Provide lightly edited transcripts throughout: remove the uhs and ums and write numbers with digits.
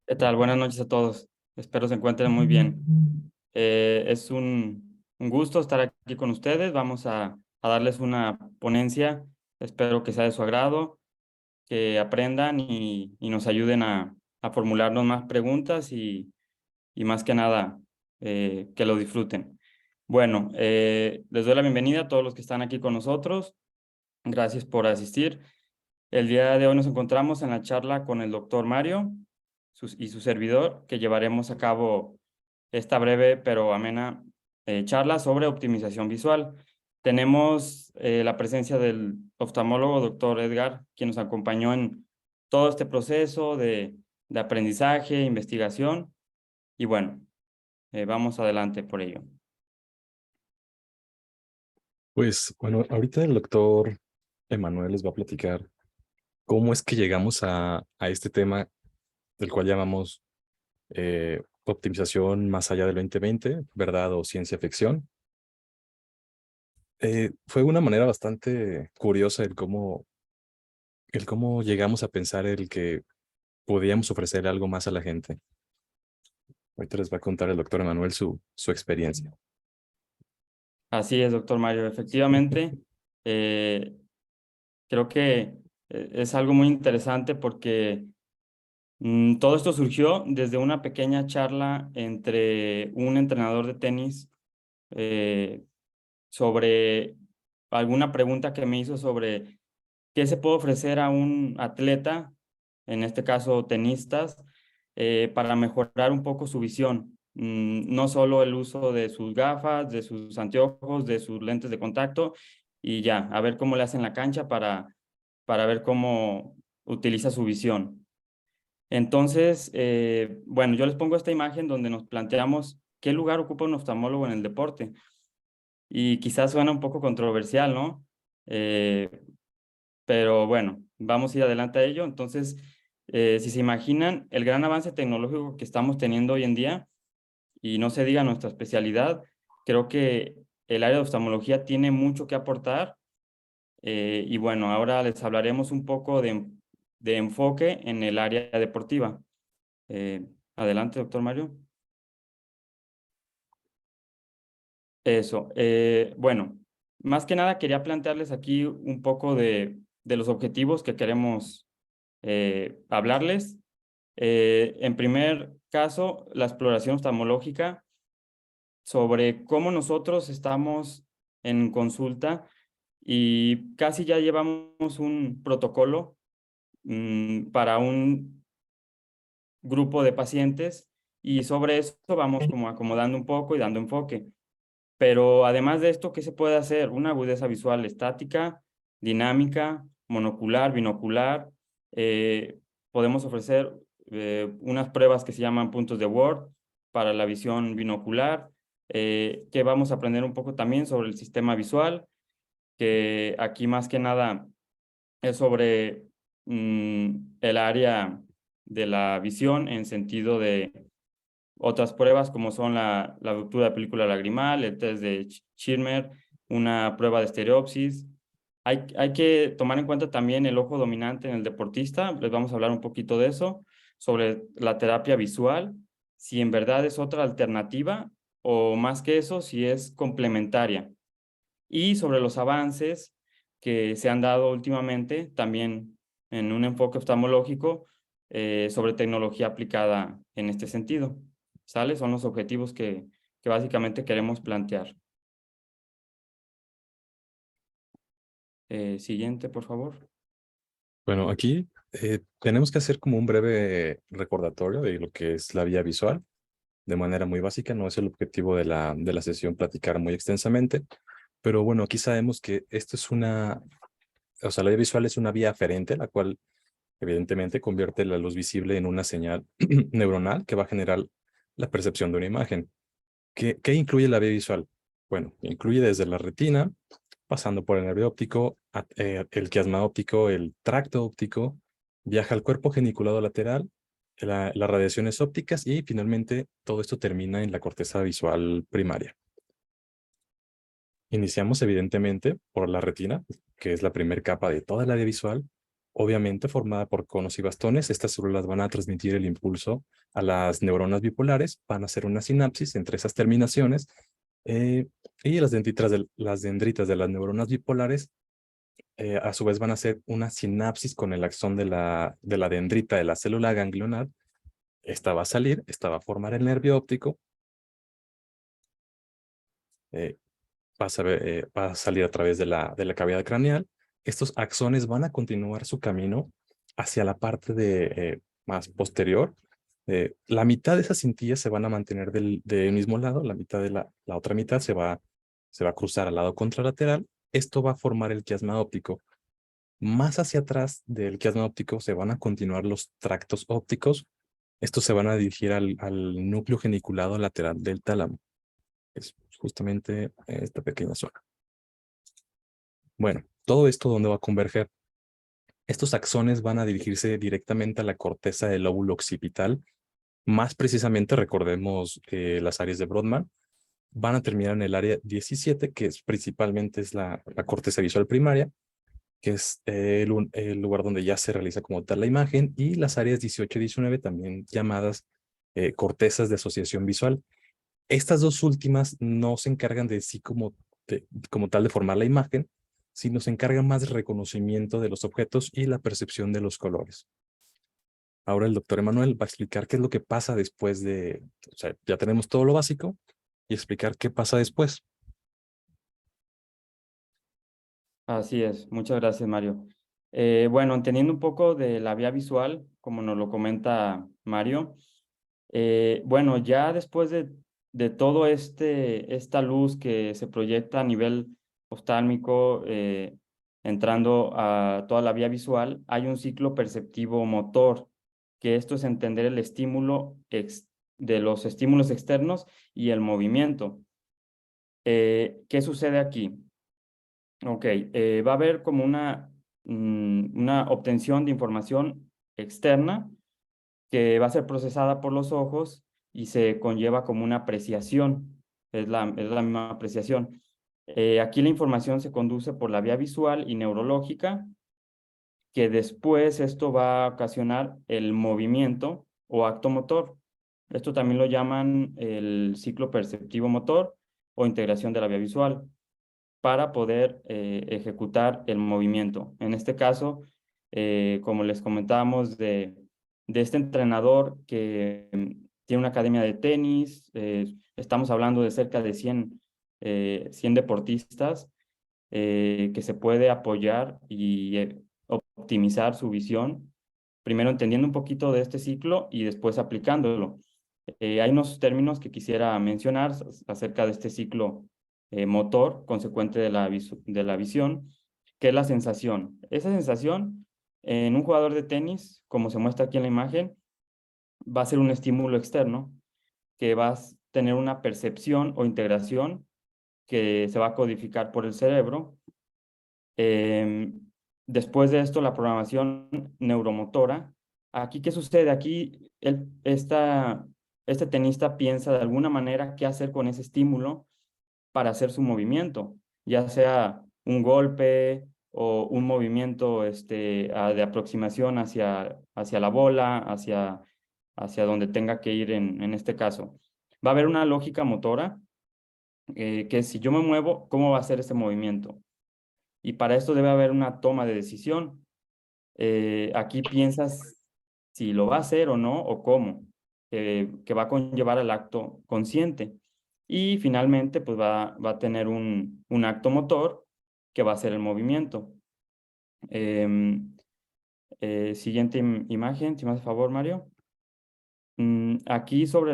¿Qué tal? Buenas noches a todos. Espero se encuentren muy bien. Es un gusto estar aquí con ustedes. Vamos a darles una ponencia. Espero que sea de su agrado, que aprendan y nos ayuden a formularnos más preguntas y más que nada que lo disfruten. Bueno, les doy la bienvenida a todos los que están aquí con nosotros. Gracias por asistir. El día de hoy nos encontramos en la charla con el doctor Mario y su servidor, que llevaremos a cabo esta breve pero amena charla sobre optimización visual. Tenemos la presencia del oftalmólogo doctor Edgar, quien nos acompañó en todo este proceso de aprendizaje, investigación, y bueno, vamos adelante por ello. Pues bueno, ahorita el doctor Emanuel les va a platicar cómo es que llegamos a este tema del cual llamamos optimización más allá del 2020, verdad o ciencia ficción. Fue una manera bastante curiosa el cómo llegamos a pensar el que podíamos ofrecer algo más a la gente. Ahorita les va a contar el doctor Emanuel su experiencia. Así es, doctor Mario. Efectivamente, eh, creo que es algo muy interesante porque todo esto surgió desde una pequeña charla entre un entrenador de tenis eh, sobre alguna pregunta que me hizo sobre qué se puede ofrecer a un atleta, en este caso tenistas, para mejorar un poco su visión. No solo el uso de sus gafas, de sus anteojos, de sus lentes de contacto, y ya, a ver cómo le hacen la cancha para ver cómo utiliza su visión. Entonces, bueno, yo les pongo esta imagen donde nos planteamos qué lugar ocupa un oftalmólogo en el deporte. Y quizás suena un poco controversial, ¿no? Eh, pero bueno, vamos a ir adelante a ello. Entonces, si se imaginan el gran avance tecnológico que estamos teniendo hoy en día, y no se diga nuestra especialidad, creo que el área de oftalmología tiene mucho que aportar. Y bueno, ahora les hablaremos un poco de enfoque en el área deportiva. Adelante, doctor Mario. Eso. Bueno, más que nada quería plantearles aquí un poco de los objetivos que queremos hablarles. En primer caso, la exploración oftalmológica sobre cómo nosotros estamos en consulta y casi ya llevamos un protocolo para un grupo de pacientes y sobre eso vamos como acomodando un poco y dando enfoque. Pero además de esto, ¿qué se puede hacer? Una agudeza visual estática, dinámica, monocular, binocular. Podemos ofrecer unas pruebas que se llaman puntos de Ward para la visión binocular, que vamos a aprender un poco también sobre el sistema visual, que aquí más que nada es sobre el área de la visión en sentido de otras pruebas como son la ruptura de película lagrimal, el test de Schirmer, una prueba de estereopsis. Hay que tomar en cuenta también el ojo dominante en el deportista. Les vamos a hablar un poquito de eso, sobre la terapia visual, si en verdad es otra alternativa o más que eso, si es complementaria. Y sobre los avances que se han dado últimamente, también en un enfoque oftalmológico, sobre tecnología aplicada en este sentido. ¿Sale? Son los objetivos que básicamente queremos plantear. Siguiente, por favor. Bueno, aquí tenemos que hacer como un breve recordatorio de lo que es la vía visual de manera muy básica. No es el objetivo de la sesión platicar muy extensamente, pero bueno, aquí sabemos que esto es o sea, la vía visual es una vía aferente, la cual evidentemente convierte la luz visible en una señal neuronal que va a generar la percepción de una imagen. ¿Qué incluye la vía visual? Bueno, incluye desde la retina, pasando por el nervio óptico, el quiasma óptico, el tracto óptico, viaja al cuerpo geniculado lateral, las radiaciones ópticas y finalmente todo esto termina en la corteza visual primaria. Iniciamos evidentemente por la retina, que es la primera capa de toda la área visual, obviamente formada por conos y bastones. Estas células van a transmitir el impulso a las neuronas bipolares, van a hacer una sinapsis entre esas terminaciones, eh, y las dendritas de las neuronas bipolares a su vez van a hacer una sinapsis con el axón de la dendrita de la célula ganglionar. Esta va a salir, esta va a formar el nervio óptico, eh, va a salir a través de la cavidad craneal. Estos axones van a continuar su camino hacia la parte más posterior. La mitad de esas cintillas se van a mantener del mismo lado, la mitad de la otra mitad se va a cruzar al lado contralateral. Esto va a formar el quiasma óptico. Más hacia atrás del quiasma óptico se van a continuar los tractos ópticos. Estos se van a dirigir al núcleo geniculado lateral del tálamo. Es justamente esta pequeña zona. Bueno, todo esto, ¿dónde va a converger? Estos axones van a dirigirse directamente a la corteza del lóbulo occipital. Más precisamente, recordemos las áreas de Brodmann, van a terminar en el área 17, que principalmente es la corteza visual primaria, que es el lugar donde ya se realiza como tal la imagen, y las áreas 18 y 19, también llamadas cortezas de asociación visual. Estas dos últimas no se encargan de sí como tal de formar la imagen, sino se encargan más del reconocimiento de los objetos y la percepción de los colores. Ahora el doctor Emanuel va a explicar qué es lo que pasa después o sea, ya tenemos todo lo básico, y explicar qué pasa después. Así es, muchas gracias, Mario. Bueno, entendiendo un poco de la vía visual, como nos lo comenta Mario, bueno, ya después de todo esta luz que se proyecta a nivel oftálmico, entrando a toda la vía visual, hay un ciclo perceptivo motor, que esto es entender el estímulo de los estímulos externos y el movimiento. ¿Qué sucede aquí? Ok, va a haber como una obtención de información externa que va a ser procesada por los ojos y se conlleva como una apreciación, es la misma apreciación. Aquí la información se conduce por la vía visual y neurológica, que después esto va a ocasionar el movimiento o acto motor. Esto también lo llaman el ciclo perceptivo motor o integración de la vía visual para poder ejecutar el movimiento. En este caso, como les comentábamos de este entrenador que tiene una academia de tenis, estamos hablando de cerca de 100 deportistas que se puede apoyar y optimizar su visión, primero entendiendo un poquito de este ciclo y después aplicándolo. Hay unos términos que quisiera mencionar acerca de este ciclo motor consecuente de la visión, que es la sensación. Esa sensación en un jugador de tenis, como se muestra aquí en la imagen, va a ser un estímulo externo que va a tener una percepción o integración que se va a codificar por el cerebro. Después de esto, la programación neuromotora. Aquí, ¿qué sucede? Aquí, este tenista piensa de alguna manera qué hacer con ese estímulo para hacer su movimiento, ya sea un golpe o un movimiento de aproximación hacia la bola, hacia donde tenga que ir en este caso. Va a haber una lógica motora, que si yo me muevo, ¿cómo va a ser ese movimiento? Y para esto debe haber una toma de decisión. Aquí piensas si lo va a hacer o no, o cómo, que va a conllevar al acto consciente. Y finalmente, pues va a tener un acto motor que va a ser el movimiento. Siguiente imagen, si me hace favor, Mario. Aquí sobre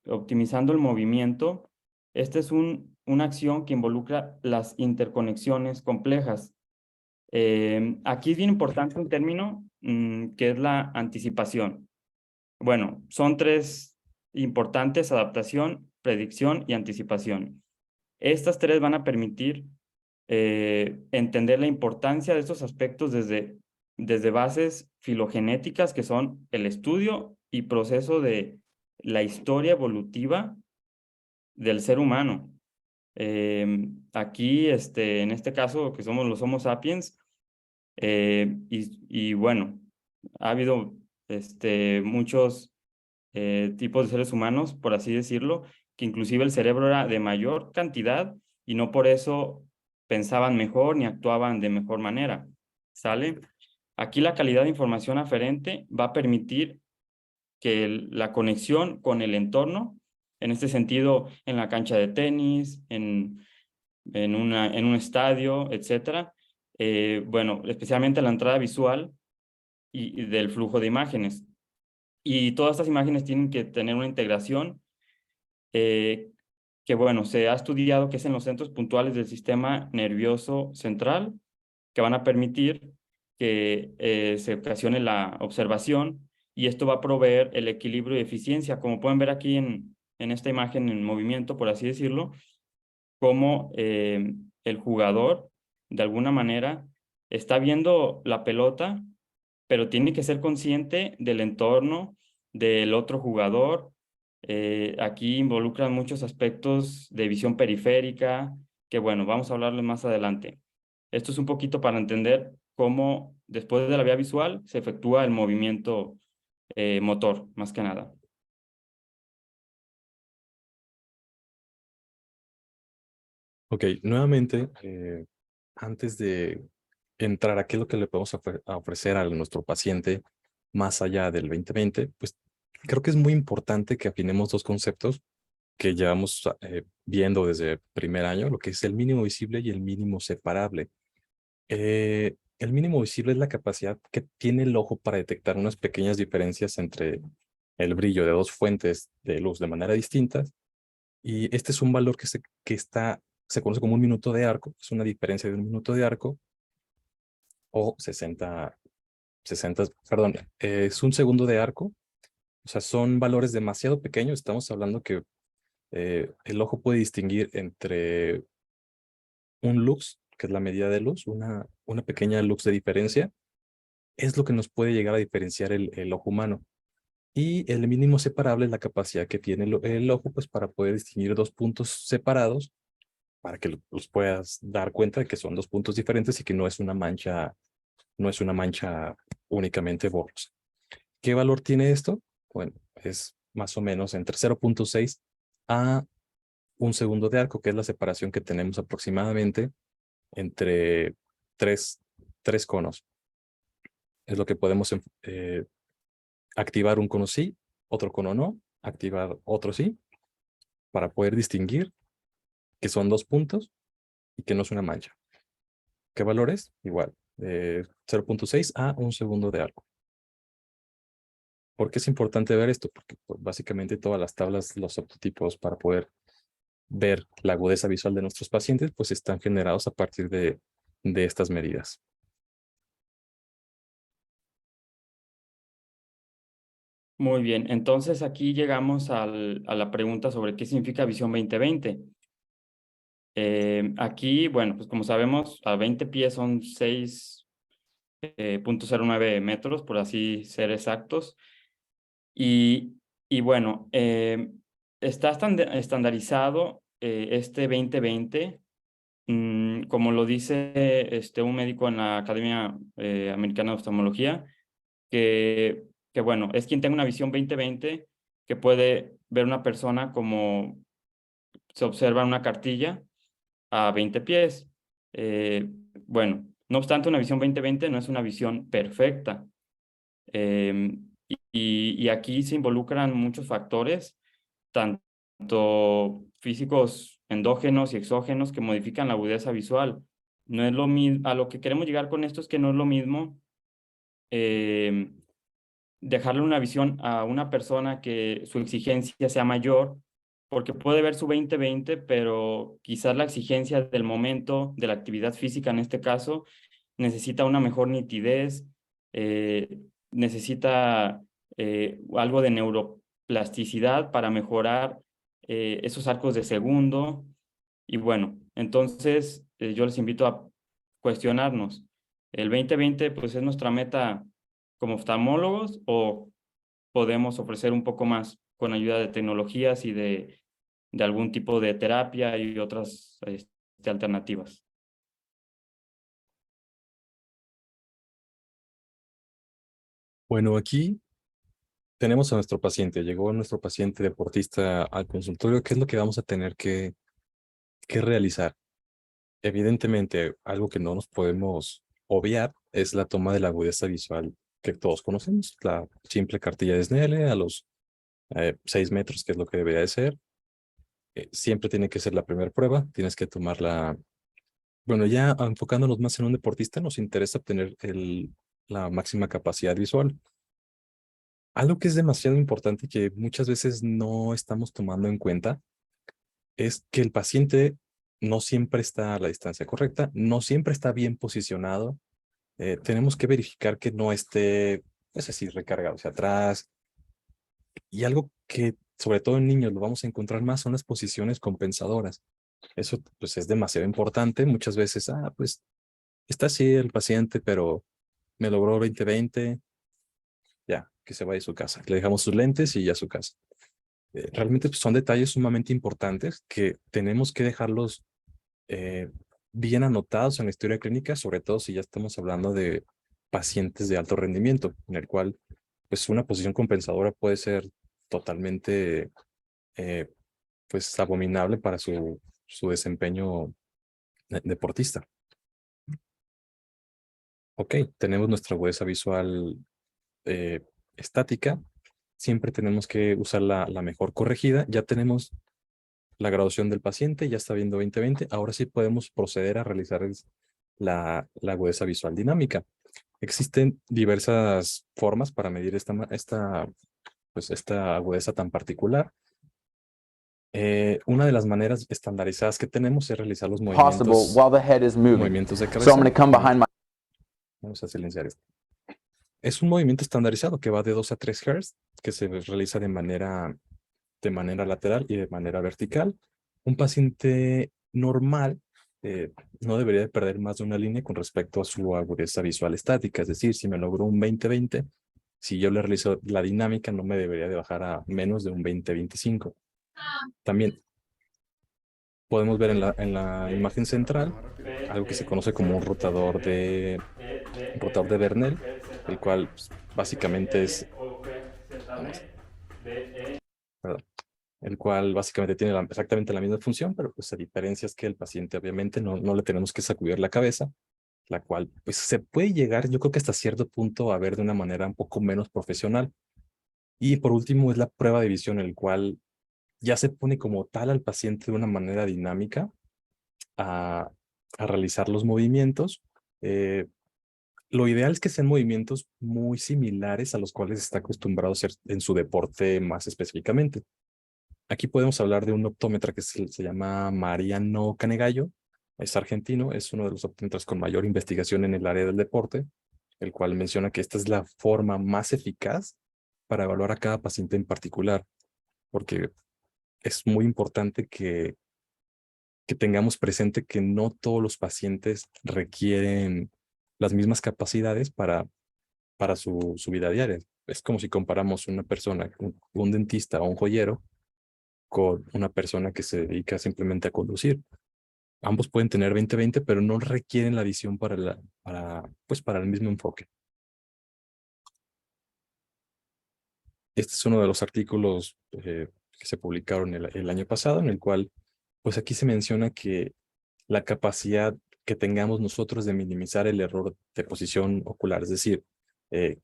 optimizando el movimiento, esta es una acción que involucra las interconexiones complejas. Aquí es bien importante un término que es la anticipación. Bueno, son tres importantes: adaptación, predicción y anticipación. Estas tres van a permitir entender la importancia de estos aspectos desde bases filogenéticas, que son el estudio y proceso de la historia evolutiva del ser humano. Aquí, en este caso, que somos los Homo sapiens, Y bueno, ha habido muchos tipos de seres humanos, por así decirlo, que inclusive el cerebro era de mayor cantidad y no por eso pensaban mejor ni actuaban de mejor manera. ¿Sale? Aquí la calidad de información aferente va a permitir que la conexión con el entorno, en este sentido, en la cancha de tenis, en un estadio, etcétera, bueno, especialmente la entrada visual y del flujo de imágenes. Y todas estas imágenes tienen que tener una integración eh, que, bueno, se ha estudiado que es en los centros puntuales del sistema nervioso central, que van a permitir que se ocasione la observación y esto va a proveer el equilibrio y eficiencia. Como pueden ver aquí en esta imagen en movimiento, por así decirlo, cómo el jugador, de alguna manera, está viendo la pelota, pero tiene que ser consciente del entorno del otro jugador. Aquí involucran muchos aspectos de visión periférica, que bueno, vamos a hablarles más adelante. Esto es un poquito para entender cómo después de la vía visual se efectúa el movimiento motor, más que nada. Ok, nuevamente, antes de entrar a qué es lo que le podemos a ofrecer a nuestro paciente más allá del 2020, pues creo que es muy importante que afinemos dos conceptos que llevamos viendo desde primer año, lo que es el mínimo visible y el mínimo separable. El mínimo visible es la capacidad que tiene el ojo para detectar unas pequeñas diferencias entre el brillo de dos fuentes de luz de manera distintas. Y este es un valor se conoce como un minuto de arco, es una diferencia de un minuto de arco o 60, perdón, es un segundo de arco. O sea, son valores demasiado pequeños. Estamos hablando que el ojo puede distinguir entre un lux, que es la medida de luz, una pequeña lux de diferencia, es lo que nos puede llegar a diferenciar el ojo humano. Y el mínimo separable es la capacidad que tiene el ojo, pues para poder distinguir dos puntos separados, para que los puedas dar cuenta de que son dos puntos diferentes y que no es una mancha únicamente borrosa. ¿Qué valor tiene esto? Bueno, es más o menos entre 0.6 a un segundo de arco, que es la separación que tenemos aproximadamente entre tres, tres conos. Es lo que podemos activar un cono sí, otro cono no, activar otro sí, para poder distinguir que son dos puntos y que no es una mancha. ¿Qué valores? Igual, 0.6 a un segundo de arco. ¿Por qué es importante ver esto? Porque pues, básicamente todas las tablas, los optotipos para poder ver la agudeza visual de nuestros pacientes, pues están generados a partir de estas medidas. Muy bien, entonces aquí llegamos a la pregunta sobre qué significa Visión 2020. Aquí, bueno, pues como sabemos, a 20 pies son 6.09 metros, por así ser exactos. Y bueno, está estandarizado este 2020, como lo dice un médico en la Academia Americana de Oftalmología, que, que bueno, es quien tenga una visión 2020 que puede ver una persona como se observa en una cartilla a 20 pies. Eh, bueno, no obstante, una visión 2020 no es una visión perfecta. Eh, y aquí se involucran muchos factores, tanto físicos endógenos y exógenos que modifican la agudeza visual. No es lo mismo, a lo que queremos llegar con esto es que no es lo mismo eh, dejarle una visión a una persona que su exigencia sea mayor, porque puede ver su 20/20, pero quizás la exigencia del momento, de la actividad física en este caso, necesita una mejor nitidez, necesita algo de neuroplasticidad para mejorar esos arcos de segundo. Y bueno, entonces yo les invito a cuestionarnos. ¿El 20/20 pues es nuestra meta como oftalmólogos o podemos ofrecer un poco más con ayuda de tecnologías y de algún tipo de terapia y otras alternativas? Bueno, aquí tenemos a nuestro paciente. Llegó nuestro paciente deportista al consultorio. ¿Qué es lo que vamos a tener que realizar? Evidentemente, algo que no nos podemos obviar es la toma de la agudeza visual que todos conocemos, la simple cartilla de Snelle a los 6 metros, que es lo que debería de ser. Siempre tiene que ser la primera prueba, tienes que tomarla. Bueno, ya enfocándonos más en un deportista, nos interesa obtener la máxima capacidad visual. Algo que es demasiado importante y que muchas veces no estamos tomando en cuenta es que el paciente no siempre está a la distancia correcta, no siempre está bien posicionado. Tenemos que verificar que no esté, es decir, recargado hacia atrás. Y algo que, sobre todo en niños, lo vamos a encontrar más son las posiciones compensadoras. Eso, pues, es demasiado importante. Muchas veces, pues, está así el paciente, pero me logró 20/20, ya, que se vaya a su casa. Le dejamos sus lentes y ya a su casa. Realmente pues, son detalles sumamente importantes que tenemos que dejarlos eh, bien anotados en la historia clínica, sobre todo si ya estamos hablando de pacientes de alto rendimiento, en el cual pues una posición compensadora puede ser totalmente eh, pues abominable para su desempeño deportista. Ok, tenemos nuestra agudeza visual eh, estática. Siempre tenemos que usar la mejor corregida. Ya tenemos la graduación del paciente, ya está viendo 20/20. Ahora sí podemos proceder a realizar la agudeza visual dinámica. Existen diversas formas para medir esta agudeza tan particular. Una de las maneras estandarizadas que tenemos es realizar los possible while the head is moving. movimientos de So I'm cabeza. going to come behind my. Vamos a silenciar esto. Es un movimiento estandarizado que va de 2 a 3 Hz, que se realiza de manera lateral y de manera vertical. Un paciente normal no debería de perder más de una línea con respecto a su agudeza visual estática. Es decir, si me logró un 20/20, si yo le realizo la dinámica, no me debería de bajar a menos de un 20/25. También podemos ver en la imagen central algo que se conoce como un rotador de Bernal, el cual pues, básicamente es, vamos, perdón, el cual básicamente tiene exactamente la misma función, pero pues la diferencia es que el paciente obviamente no le tenemos que sacudir la cabeza, la cual pues se puede llegar, yo creo que hasta cierto punto, a ver de una manera un poco menos profesional. Y por último es la prueba de visión, el cual ya se pone como tal al paciente de una manera dinámica a, a realizar los movimientos. Lo ideal es que sean movimientos muy similares a los cuales está acostumbrado a hacer en su deporte más específicamente. Aquí podemos hablar de un optómetra que se llama Mariano Canegallo, es argentino, es uno de los optómetras con mayor investigación en el área del deporte, el cual menciona que esta es la forma más eficaz para evaluar a cada paciente en particular, porque es muy importante que tengamos presente que no todos los pacientes requieren las mismas capacidades para su vida diaria. Es como si comparamos una persona, un dentista o un joyero, con una persona que se dedica simplemente a conducir. Ambos pueden tener 20/20, pero no requieren la visión para el mismo enfoque. Este es uno de los artículos que se publicaron el año pasado, en el cual, pues aquí se menciona que la capacidad que tengamos nosotros de minimizar el error de posición ocular, es decir, eh,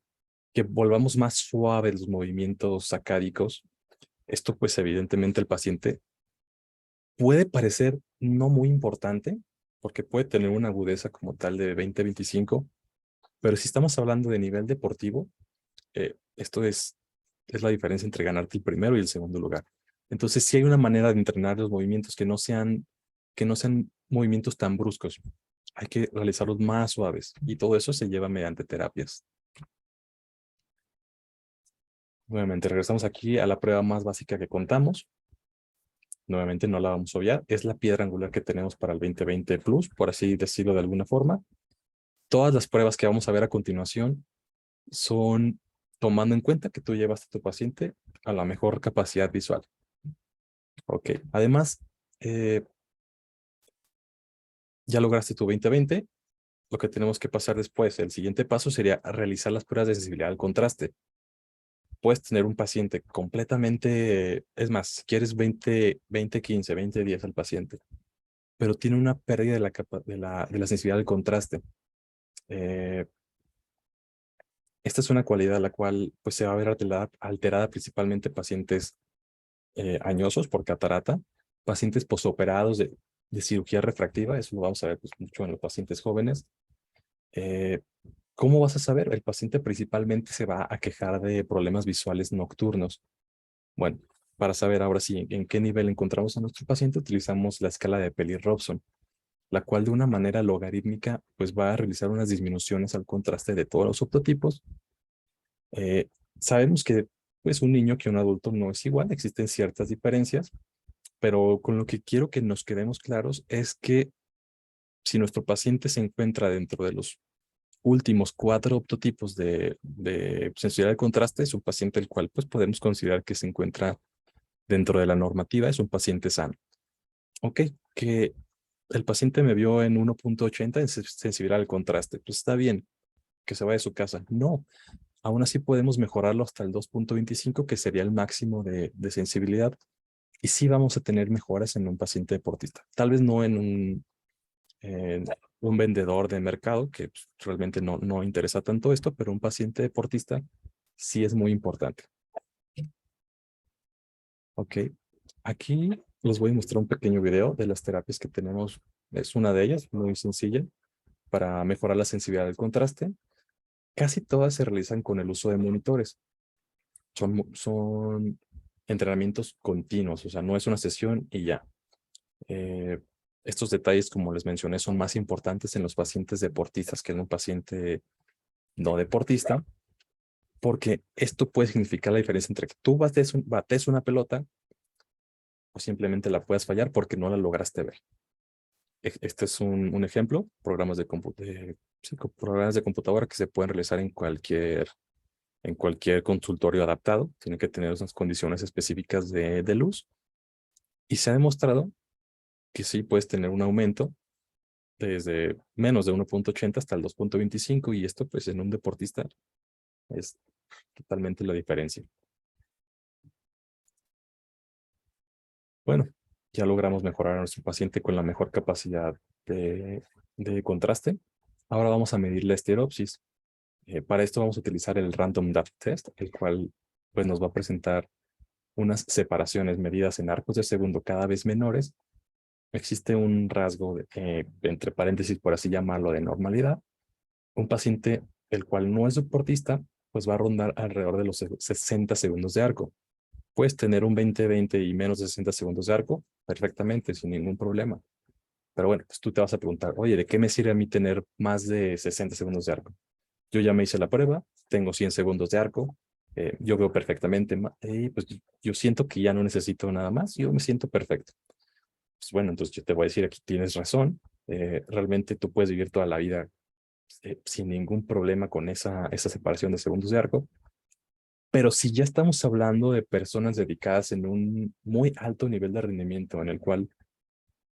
que volvamos más suaves los movimientos sacádicos. Esto, pues evidentemente el paciente puede parecer no muy importante, porque puede tener una agudeza como tal de 20/25, pero si estamos hablando de nivel deportivo, esto es la diferencia entre ganarte el primero y el segundo lugar. Entonces, sí hay una manera de entrenar los movimientos que no sean movimientos tan bruscos. Hay que realizarlos más suaves y todo eso se lleva mediante terapias. Nuevamente, regresamos aquí a la prueba más básica que contamos. Nuevamente, no la vamos a obviar. Es la piedra angular que tenemos para el 20/20 Plus, por así decirlo de alguna forma. Todas las pruebas que vamos a ver a continuación son tomando en cuenta que tú llevaste a tu paciente a la mejor capacidad visual. Ok. Además, ya lograste tu 20/20. lo que tenemos que pasar después, el siguiente paso sería realizar las pruebas de sensibilidad al contraste. Puedes tener un paciente completamente, es más, si quieres 20/15, 20/10 al paciente, pero tiene una pérdida de la sensibilidad al contraste. Esta es una cualidad la cual pues, se va a ver alterada principalmente en pacientes añosos por catarata, pacientes posoperados de cirugía refractiva, eso lo vamos a ver pues, mucho en los pacientes jóvenes. ¿Cómo vas a saber? El paciente principalmente se va a quejar de problemas visuales nocturnos. Bueno, para saber ahora sí en qué nivel encontramos a nuestro paciente, utilizamos la escala de Peli-Robson, la cual de una manera logarítmica pues va a realizar unas disminuciones al contraste de todos los optotipos. Sabemos que pues un niño que un adulto no es igual, existen ciertas diferencias, pero con lo que quiero que nos quedemos claros es que si nuestro paciente se encuentra dentro de los últimos 4 optotipos de sensibilidad de contraste, es un paciente el cual pues podemos considerar que se encuentra dentro de la normativa, es un paciente sano. Ok, que el paciente me vio en 1.80 en sensibilidad al contraste, pues está bien, que se vaya de su casa. No, aún así podemos mejorarlo hasta el 2.25, que sería el máximo de sensibilidad. Y sí vamos a tener mejoras en un paciente deportista. Tal vez no en un vendedor de mercado, que pues, realmente no interesa tanto esto, pero un paciente deportista sí es muy importante. Ok, aquí les voy a mostrar un pequeño video de las terapias que tenemos. Es una de ellas, muy sencilla, para mejorar la sensibilidad del contraste. Casi todas se realizan con el uso de monitores. Son entrenamientos continuos, o sea, no es una sesión y ya. Estos detalles, como les mencioné, son más importantes en los pacientes deportistas que en un paciente no deportista, porque esto puede significar la diferencia entre que tú bates una pelota o simplemente la puedas fallar porque no la lograste ver. Este es un ejemplo, programas de computadora que se pueden realizar en cualquier consultorio adaptado. Tienen que tener unas condiciones específicas de luz. Y se ha demostrado que sí puedes tener un aumento desde menos de 1.80 hasta el 2.25, y esto pues en un deportista es totalmente la diferencia. Bueno, ya logramos mejorar a nuestro paciente con la mejor capacidad de contraste. Ahora vamos a medir la estereopsis. Para esto vamos a utilizar el Random Depth Test, el cual pues nos va a presentar unas separaciones medidas en arcos de segundo cada vez menores. Existe un rasgo entre paréntesis, por así llamarlo, de normalidad. Un paciente el cual no es deportista, pues va a rondar alrededor de los 60 segundos de arco. Puedes tener un 20/20 y menos de 60 segundos de arco perfectamente, sin ningún problema. Pero bueno, pues tú te vas a preguntar, oye, ¿de qué me sirve a mí tener más de 60 segundos de arco? Yo ya me hice la prueba, tengo 100 segundos de arco, yo veo perfectamente, y pues yo siento que ya no necesito nada más, yo me siento perfecto. Pues bueno, entonces yo te voy a decir, aquí tienes razón, realmente tú puedes vivir toda la vida sin ningún problema con esa separación de segundos de arco. Pero si ya estamos hablando de personas dedicadas en un muy alto nivel de rendimiento, en el cual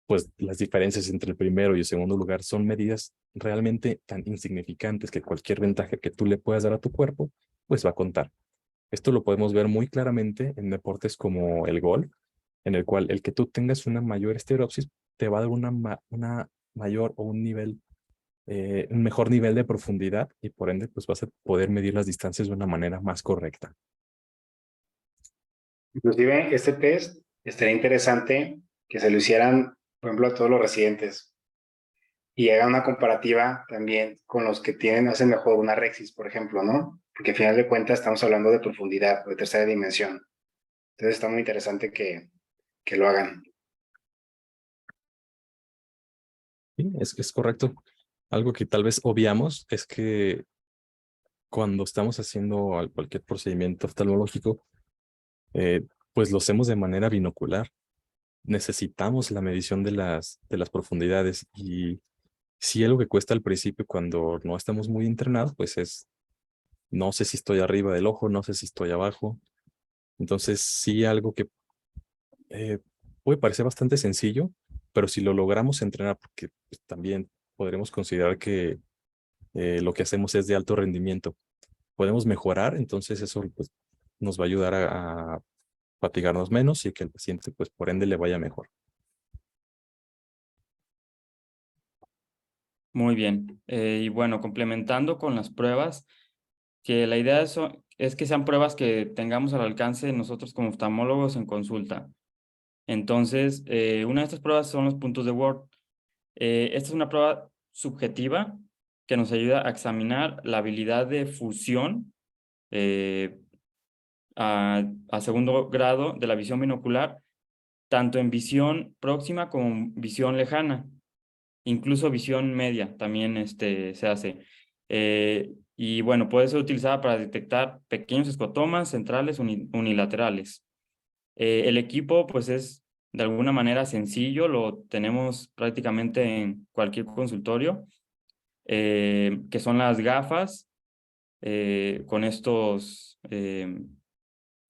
pues las diferencias entre el primero y el segundo lugar son medidas realmente tan insignificantes que cualquier ventaja que tú le puedas dar a tu cuerpo, pues va a contar. Esto lo podemos ver muy claramente en deportes como el golf, en el cual el que tú tengas una mayor estereopsis te va a dar una mayor o un mejor nivel de profundidad, y por ende pues vas a poder medir las distancias de una manera más correcta. Inclusive este test estaría interesante que se lo hicieran, por ejemplo, a todos los residentes y hagan una comparativa también con los que hacen mejor una Rexis, por ejemplo, ¿no? Porque al final de cuentas estamos hablando de profundidad, de tercera dimensión. Entonces está muy interesante que lo hagan. Sí, es correcto. Algo que tal vez obviamos es que cuando estamos haciendo cualquier procedimiento oftalmológico, pues lo hacemos de manera binocular. Necesitamos la medición de las profundidades, y si algo que cuesta al principio cuando no estamos muy entrenados, pues es, no sé si estoy arriba del ojo, no sé si estoy abajo. Entonces sí, algo que puede parecer bastante sencillo, pero si lo logramos entrenar, porque pues, también podremos considerar que lo que hacemos es de alto rendimiento. Podemos mejorar, entonces eso pues, nos va a ayudar a fatigarnos menos y que el paciente, pues por ende, le vaya mejor. Muy bien. Y bueno, complementando con las pruebas, que la idea es que sean pruebas que tengamos al alcance nosotros como oftalmólogos en consulta. Entonces, una de estas pruebas son los puntos de Word. Esta es una prueba subjetiva que nos ayuda a examinar la habilidad de fusión a segundo grado de la visión binocular, tanto en visión próxima como en visión lejana. Incluso visión media también se hace. Y bueno, puede ser utilizada para detectar pequeños escotomas centrales unilaterales. El equipo pues es de alguna manera sencillo, lo tenemos prácticamente en cualquier consultorio, que son las gafas con estos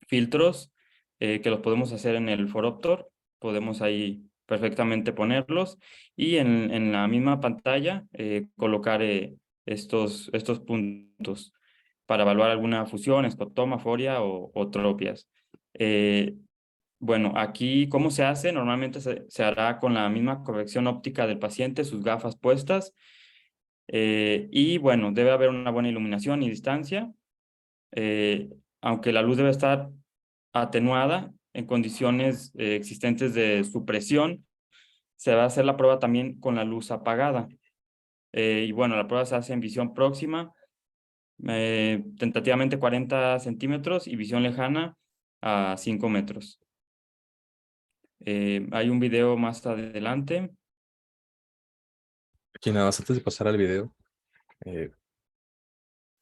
filtros que los podemos hacer en el Phoroptor, podemos ahí perfectamente ponerlos y en la misma pantalla colocar estos puntos para evaluar alguna fusión, escotoma, foria o tropias. Bueno, aquí, ¿cómo se hace? Normalmente se hará con la misma corrección óptica del paciente, sus gafas puestas, y bueno, debe haber una buena iluminación y distancia, aunque la luz debe estar atenuada en condiciones existentes de supresión, se va a hacer la prueba también con la luz apagada. Y bueno, la prueba se hace en visión próxima, tentativamente 40 centímetros y visión lejana a 5 metros. Hay un video más adelante. Aquí nada más antes de pasar al video,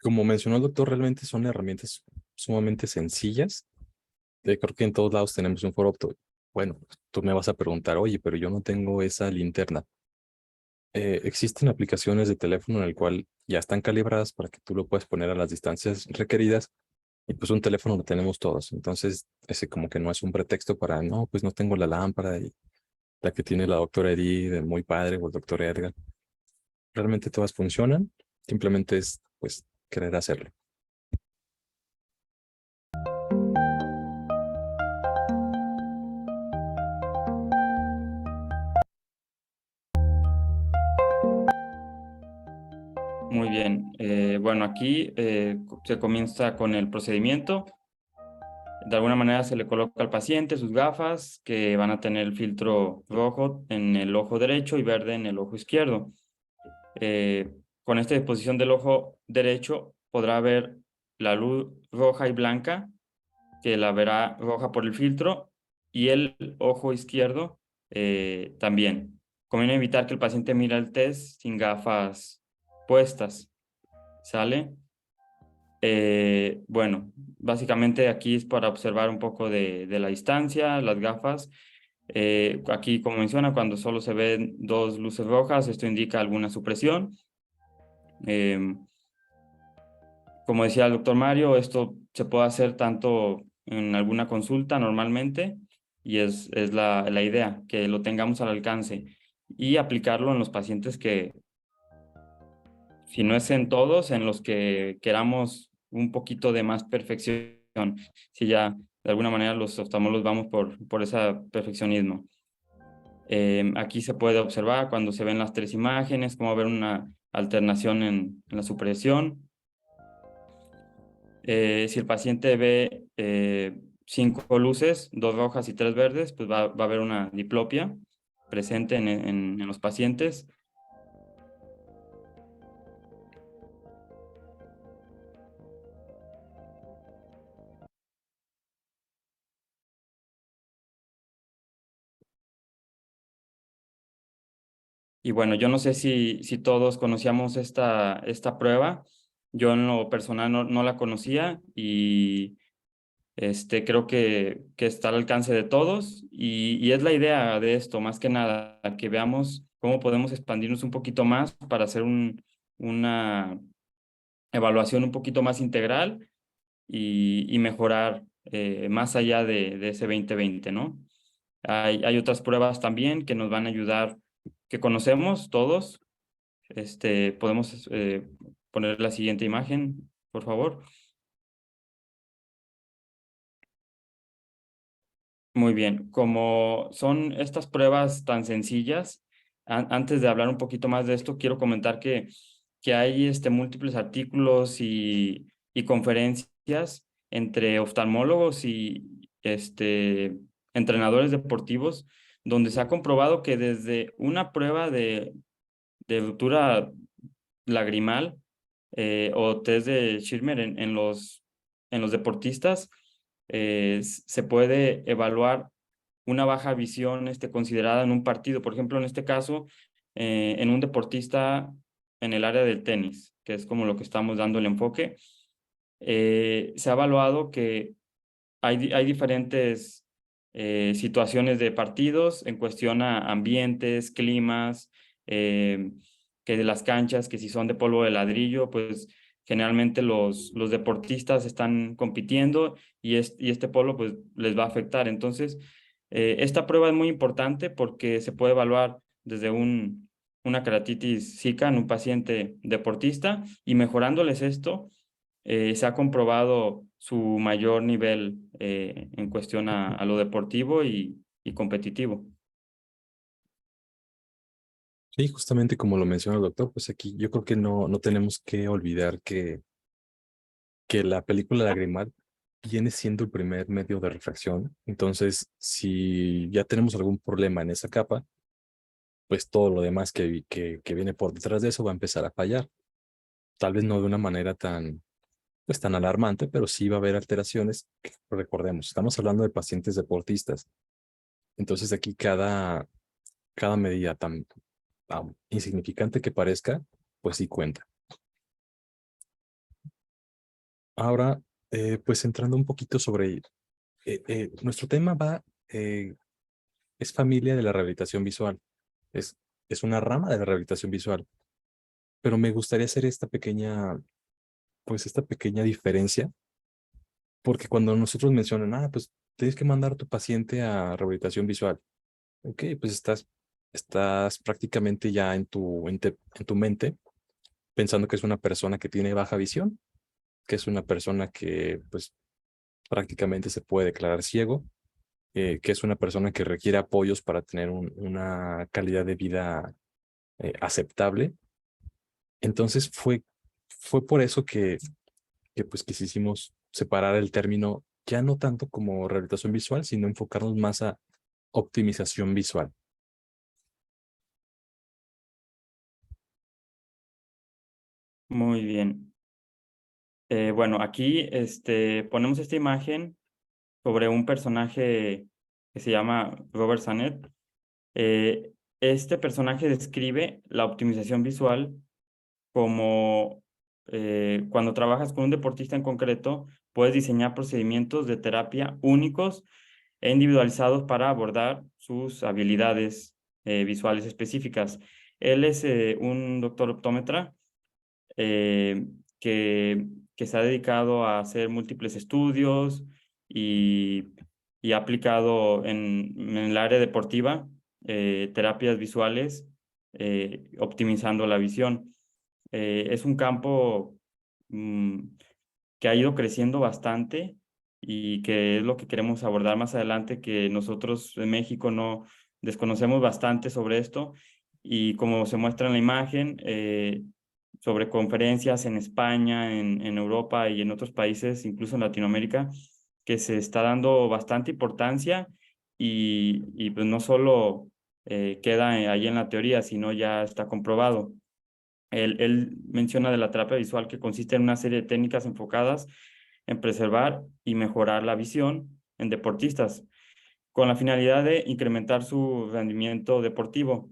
como mencionó el doctor, realmente son herramientas sumamente sencillas. Creo que en todos lados tenemos un Phoroptor. Bueno, tú me vas a preguntar, oye, pero yo no tengo esa linterna. Existen aplicaciones de teléfono en el cual ya están calibradas para que tú lo puedas poner a las distancias requeridas y pues un teléfono lo tenemos todos. Entonces, ese como que no es un pretexto para, no, pues no tengo la lámpara y la que tiene la doctora Edith, el muy padre o el doctor Edgar. Realmente todas funcionan, simplemente es pues querer hacerlo. Muy bien. Bueno, aquí se comienza con el procedimiento. De alguna manera se le coloca al paciente sus gafas que van a tener el filtro rojo en el ojo derecho y verde en el ojo izquierdo. Con esta disposición del ojo derecho podrá ver la luz roja y blanca, que la verá roja por el filtro, y el ojo izquierdo también. Conviene evitar que el paciente mire el test sin gafas puestas. ¿Sale? Bueno, básicamente aquí es para observar un poco de la distancia, las gafas. Aquí, como menciona, cuando solo se ven dos luces rojas, esto indica alguna supresión. Como decía el doctor Mario, esto se puede hacer tanto en alguna consulta normalmente, y es la idea, que lo tengamos al alcance y aplicarlo en los pacientes que, si no es en todos, en los que queramos un poquito de más perfección, si ya de alguna manera los oftalmólogos vamos por ese perfeccionismo. Aquí se puede observar cuando se ven las tres imágenes, cómo ver una alternación en la supresión. Si el paciente ve 5 luces, 2 rojas y 3 verdes, pues va a haber una diplopia presente en los pacientes. Y bueno, yo no sé si todos conocíamos esta prueba. Yo en lo personal no la conocía y creo que está al alcance de todos y es la idea de esto, más que nada, que veamos cómo podemos expandirnos un poquito más para hacer una evaluación un poquito más integral y mejorar más allá de ese 2020, ¿no? Hay otras pruebas también que nos van a ayudar, que conocemos todos, Podemos poner la siguiente imagen, por favor. Muy bien, como son estas pruebas tan sencillas, antes de hablar un poquito más de esto, quiero comentar que hay múltiples artículos y conferencias entre oftalmólogos y entrenadores deportivos, donde se ha comprobado que desde una prueba de ruptura lagrimal o test de Schirmer en los deportistas, se puede evaluar una baja visión considerada en un partido. Por ejemplo, en este caso, en un deportista en el área del tenis, que es como lo que estamos dando el enfoque, se ha evaluado que hay diferentes situaciones de partidos en cuestión a ambientes, climas, que de las canchas, que si son de polvo de ladrillo, pues generalmente los deportistas están compitiendo y este polvo pues les va a afectar. Entonces, esta prueba es muy importante porque se puede evaluar desde una keratitis zika en un paciente deportista y mejorándoles esto, se ha comprobado su mayor nivel en cuestión a lo deportivo y competitivo. Sí, justamente como lo menciona el doctor, pues aquí yo creo que no tenemos que olvidar que la película lagrimal viene siendo el primer medio de refracción. Entonces, si ya tenemos algún problema en esa capa, pues todo lo demás que viene por detrás de eso va a empezar a fallar. Tal vez no de una manera pues, tan alarmante, pero sí va a haber alteraciones. Recordemos, estamos hablando de pacientes deportistas. Entonces aquí cada medida tan insignificante que parezca, pues sí cuenta. Ahora, pues entrando un poquito sobre nuestro tema es familia de la rehabilitación visual. Es, es una rama de la rehabilitación visual. Pero me gustaría hacer esta pequeña diferencia, porque cuando nosotros mencionan, pues tienes que mandar a tu paciente a rehabilitación visual. Ok, pues estás prácticamente ya en tu mente pensando que es una persona que tiene baja visión, que es una persona que pues prácticamente se puede declarar ciego, que es una persona que requiere apoyos para tener una calidad de vida aceptable. Entonces fue por eso que pues quisimos separar el término ya no tanto como rehabilitación visual, sino enfocarnos más a optimización visual. Muy bien. Bueno, aquí ponemos esta imagen sobre un personaje que se llama Robert Sanet. Este personaje describe la optimización visual como cuando trabajas con un deportista en concreto, puedes diseñar procedimientos de terapia únicos e individualizados para abordar sus habilidades visuales específicas. Él es un doctor optómetra eh, que, que se ha dedicado a hacer múltiples estudios y ha aplicado en el área deportiva terapias visuales optimizando la visión. Es un campo que ha ido creciendo bastante y que es lo que queremos abordar más adelante, que nosotros en México no desconocemos bastante sobre esto y como se muestra en la imagen, sobre conferencias en España, en Europa y en otros países, incluso en Latinoamérica, que se está dando bastante importancia y pues no solo queda ahí en la teoría, sino ya está comprobado. Él menciona de la terapia visual que consiste en una serie de técnicas enfocadas en preservar y mejorar la visión en deportistas, con la finalidad de incrementar su rendimiento deportivo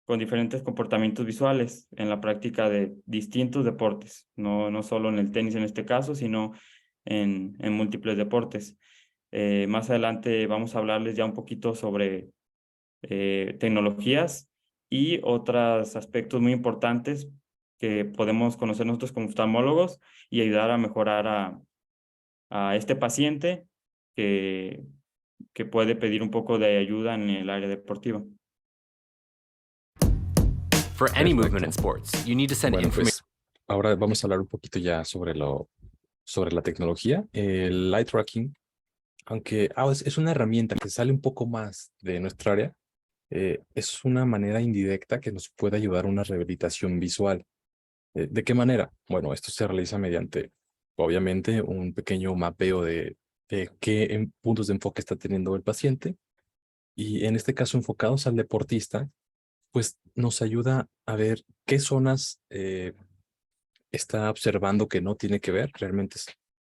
con diferentes comportamientos visuales en la práctica de distintos deportes, no solo en el tenis en este caso, sino en múltiples deportes. Más adelante vamos a hablarles ya un poquito sobre tecnologías y otros aspectos muy importantes que podemos conocer nosotros como oftalmólogos y ayudar a mejorar a este paciente que puede pedir un poco de ayuda en el área deportiva. For any movement in sports, you need to send Bueno, information. pues ahora vamos a hablar un poquito ya sobre la tecnología. El eye tracking, aunque es una herramienta que sale un poco más de nuestra área, es una manera indirecta que nos puede ayudar a una rehabilitación visual. ¿De qué manera? Bueno, esto se realiza mediante, obviamente, un pequeño mapeo de qué puntos de enfoque está teniendo el paciente. Y en este caso, enfocados al deportista, pues nos ayuda a ver qué zonas está observando que no tiene que ver. Realmente,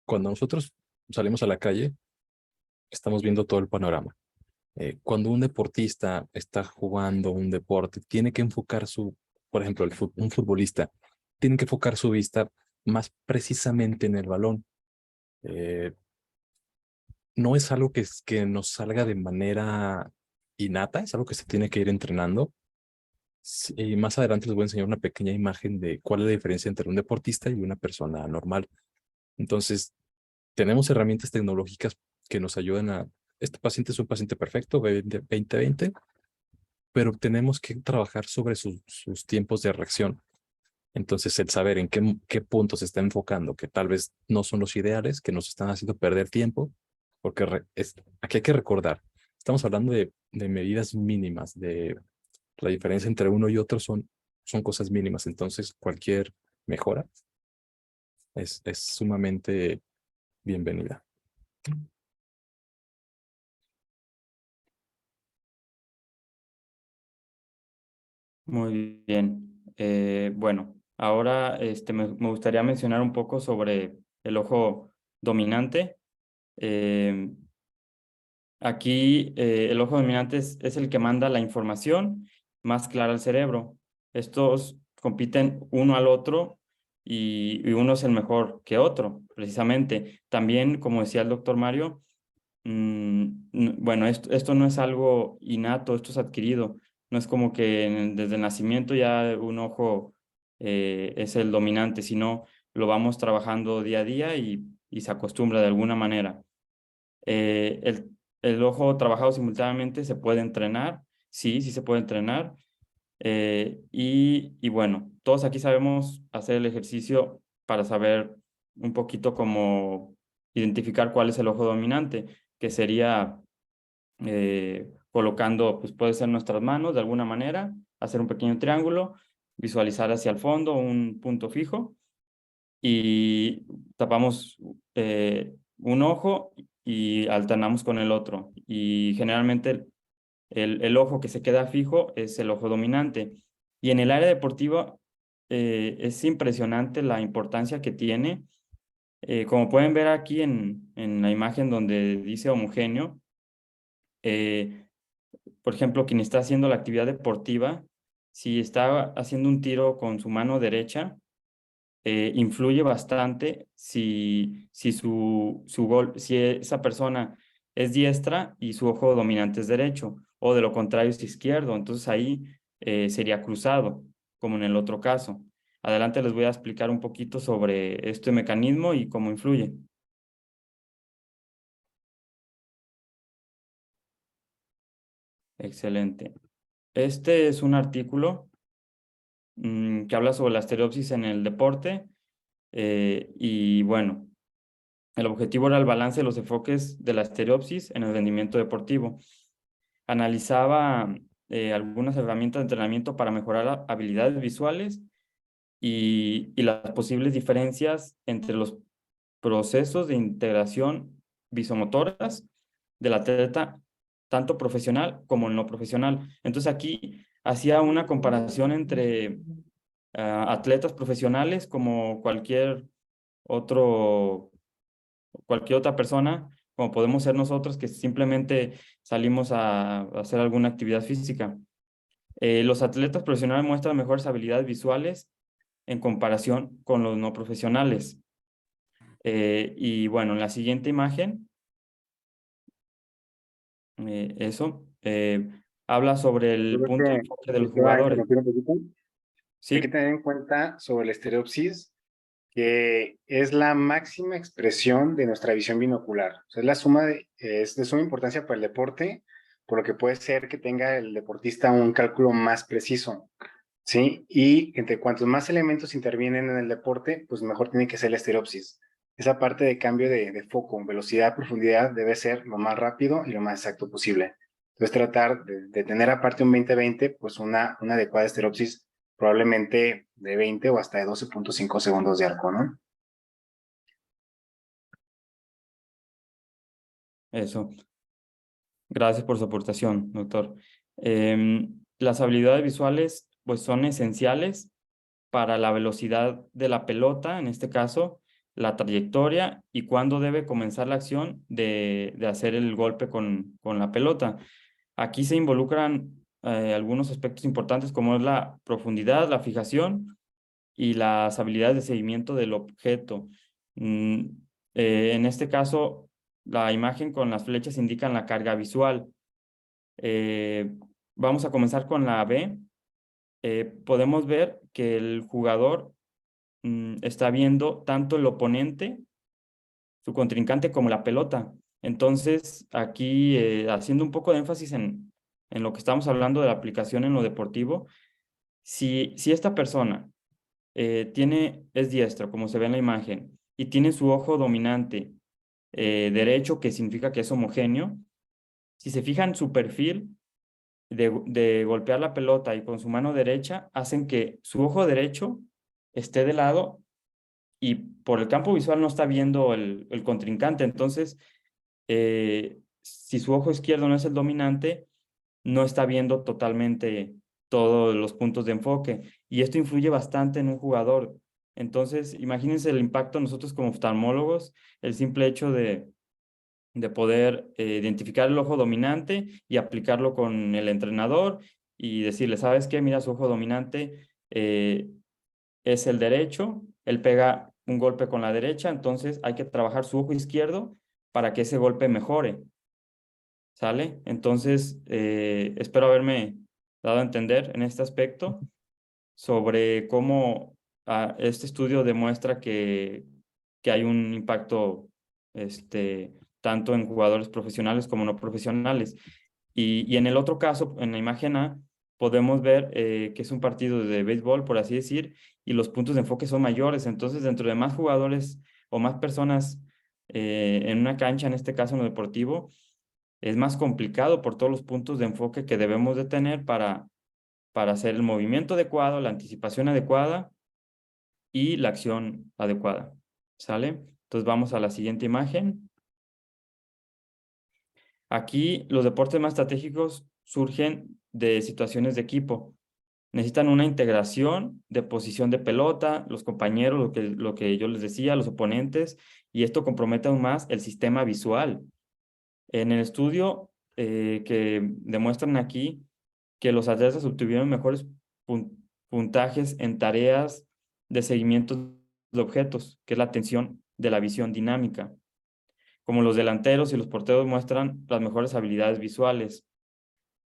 cuando nosotros salimos a la calle, estamos viendo todo el panorama. Cuando un deportista está jugando un deporte, tiene que enfocar por ejemplo, un futbolista, tiene que enfocar su vista más precisamente en el balón. No es algo que nos salga de manera innata, es algo que se tiene que ir entrenando. Y más adelante les voy a enseñar una pequeña imagen de cuál es la diferencia entre un deportista y una persona normal. Entonces, tenemos herramientas tecnológicas que nos ayudan este paciente es un paciente perfecto, 20-20, pero tenemos que trabajar sobre sus tiempos de reacción. Entonces, el saber en qué puntos se está enfocando, que tal vez no son los ideales, que nos están haciendo perder tiempo, porque aquí hay que recordar, estamos hablando de medidas mínimas, de la diferencia entre uno y otro son cosas mínimas, entonces cualquier mejora es sumamente bienvenida. Muy bien. Bueno, ahora me gustaría mencionar un poco sobre el ojo dominante. Eh, Aquí el ojo dominante es el que manda la información más clara al cerebro. Estos compiten uno al otro y uno es el mejor que otro, precisamente. También, como decía el doctor Mario, bueno, esto no es algo innato, esto es adquirido. No es como que desde el nacimiento ya un ojo es el dominante, sino lo vamos trabajando día a día y se acostumbra de alguna manera. El ojo trabajado simultáneamente se puede entrenar, sí se puede entrenar. Y bueno, todos aquí sabemos hacer el ejercicio para saber un poquito cómo identificar cuál es el ojo dominante, que sería colocando, pues puede ser nuestras manos de alguna manera, hacer un pequeño triángulo, visualizar hacia el fondo un punto fijo y tapamos un ojo y alternamos con el otro. Y generalmente el ojo que se queda fijo es el ojo dominante. Y en el área deportiva es impresionante la importancia que tiene. Como pueden ver aquí en la imagen donde dice homogéneo, por ejemplo, quien está haciendo la actividad deportiva, si está haciendo un tiro con su mano derecha, influye bastante si si esa persona es diestra y su ojo dominante es derecho, o de lo contrario es izquierdo. Entonces ahí sería cruzado, como en el otro caso. Adelante les voy a explicar un poquito sobre este mecanismo y cómo influye. Excelente. Este es un artículo que habla sobre la estereopsis en el deporte y bueno, el objetivo era el balance de los enfoques de la estereopsis en el rendimiento deportivo. Analizaba algunas herramientas de entrenamiento para mejorar habilidades visuales y las posibles diferencias entre los procesos de integración visomotoras del atleta, tanto profesional como no profesional. Entonces aquí hacía una comparación entre atletas profesionales como cualquier otra persona, como podemos ser nosotros que simplemente salimos a hacer alguna actividad física. Los atletas profesionales muestran mejores habilidades visuales en comparación con los no profesionales. Y bueno, en la siguiente imagen, habla sobre el Creo punto de que enfoque de los te voy a jugadores. interrumpir un poquito. Hay que Sí, tener en cuenta sobre la estereopsis que es la máxima expresión de nuestra visión binocular. O sea, es de suma importancia para el deporte, por lo que puede ser que tenga el deportista un cálculo más preciso. ¿sí? Y entre cuantos más elementos intervienen en el deporte, pues mejor tiene que ser la estereopsis. Esa parte de cambio de foco, velocidad, profundidad, debe ser lo más rápido y lo más exacto posible. Entonces, tratar de tener aparte un 20-20, pues una adecuada estereopsis, probablemente de 20 o hasta de 12.5 segundos de arco, ¿no? Eso. Gracias por su aportación, doctor. Las habilidades visuales, pues, son esenciales para la velocidad de la pelota, en este caso, la trayectoria y cuándo debe comenzar la acción de hacer el golpe con la pelota. Aquí se involucran algunos aspectos importantes como es la profundidad, la fijación y las habilidades de seguimiento del objeto. Mm, en este caso, la imagen con las flechas indican la carga visual. Vamos a comenzar con la B. Podemos ver que el jugador está viendo tanto el oponente, su contrincante, como la pelota. Entonces, aquí haciendo un poco de énfasis en lo que estamos hablando de la aplicación en lo deportivo, si esta persona es diestro, como se ve en la imagen, y tiene su ojo dominante derecho, que significa que es homogéneo, si se fijan su perfil de golpear la pelota y con su mano derecha, hacen que su ojo derecho esté de lado y por el campo visual no está viendo el contrincante. Entonces, si su ojo izquierdo no es el dominante, no está viendo totalmente todos los puntos de enfoque. Y esto influye bastante en un jugador. Entonces, imagínense el impacto nosotros como oftalmólogos, el simple hecho de poder identificar el ojo dominante y aplicarlo con el entrenador y decirle, ¿sabes qué? Mira, su ojo dominante es el derecho, él pega un golpe con la derecha, entonces hay que trabajar su ojo izquierdo para que ese golpe mejore, ¿sale? Entonces, espero haberme dado a entender en este aspecto sobre cómo este estudio demuestra que hay un impacto tanto en jugadores profesionales como no profesionales. Y en el otro caso, en la imagen A, podemos ver que es un partido de béisbol, por así decir, y los puntos de enfoque son mayores. Entonces, dentro de más jugadores o más personas en una cancha, en este caso en lo deportivo, es más complicado por todos los puntos de enfoque que debemos de tener para hacer el movimiento adecuado, la anticipación adecuada y la acción adecuada. ¿Sale? Entonces vamos a la siguiente imagen. Aquí los deportes más estratégicos surgen de situaciones de equipo. Necesitan una integración de posición de pelota, los compañeros, lo que yo les decía, los oponentes, y esto compromete aún más el sistema visual. En el estudio que demuestran aquí que los atletas obtuvieron mejores puntajes en tareas de seguimiento de objetos, que es la atención de la visión dinámica. Como los delanteros y los porteros muestran las mejores habilidades visuales.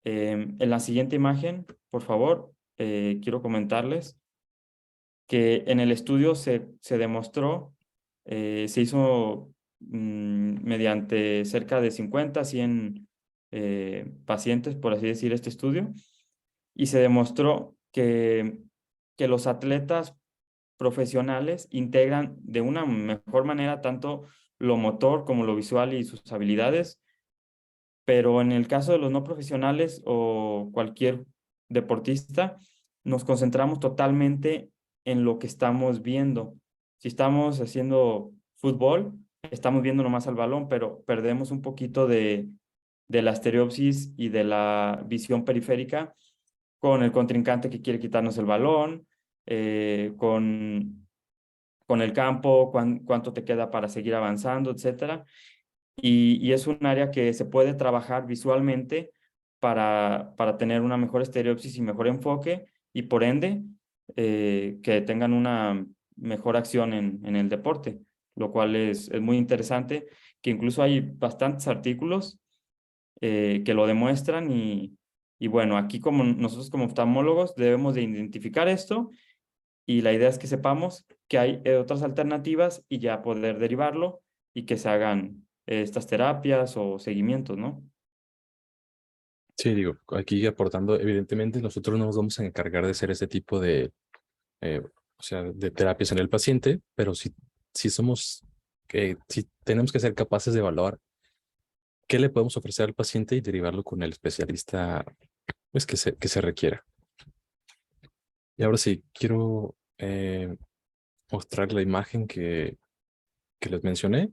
En la siguiente imagen, por favor, quiero comentarles que en el estudio se demostró, se hizo mediante cerca de 50 a 100 pacientes, por así decir, este estudio, y se demostró que los atletas profesionales integran de una mejor manera tanto lo motor como lo visual y sus habilidades, pero en el caso de los no profesionales o cualquier deportista, nos concentramos totalmente en lo que estamos viendo. Si estamos haciendo fútbol, estamos viendo nomás al balón, pero perdemos un poquito de la estereopsis y de la visión periférica con el contrincante que quiere quitarnos el balón, con el campo, cuánto te queda para seguir avanzando, etcétera. Y es un área que se puede trabajar visualmente para tener una mejor estereopsis y mejor enfoque y por ende que tengan una mejor acción en el deporte, lo cual es muy interesante, que incluso hay bastantes artículos que lo demuestran y bueno, aquí como nosotros como oftalmólogos debemos de identificar esto y la idea es que sepamos que hay otras alternativas y ya poder derivarlo y que se hagan estas terapias o seguimientos, ¿no? Sí, digo, aquí aportando, evidentemente nosotros no nos vamos a encargar de hacer ese tipo de, o sea, de terapias en el paciente, pero sí somos, sí tenemos que ser capaces de evaluar qué le podemos ofrecer al paciente y derivarlo con el especialista, pues, que se requiera. Y ahora sí, quiero mostrar la imagen que les mencioné.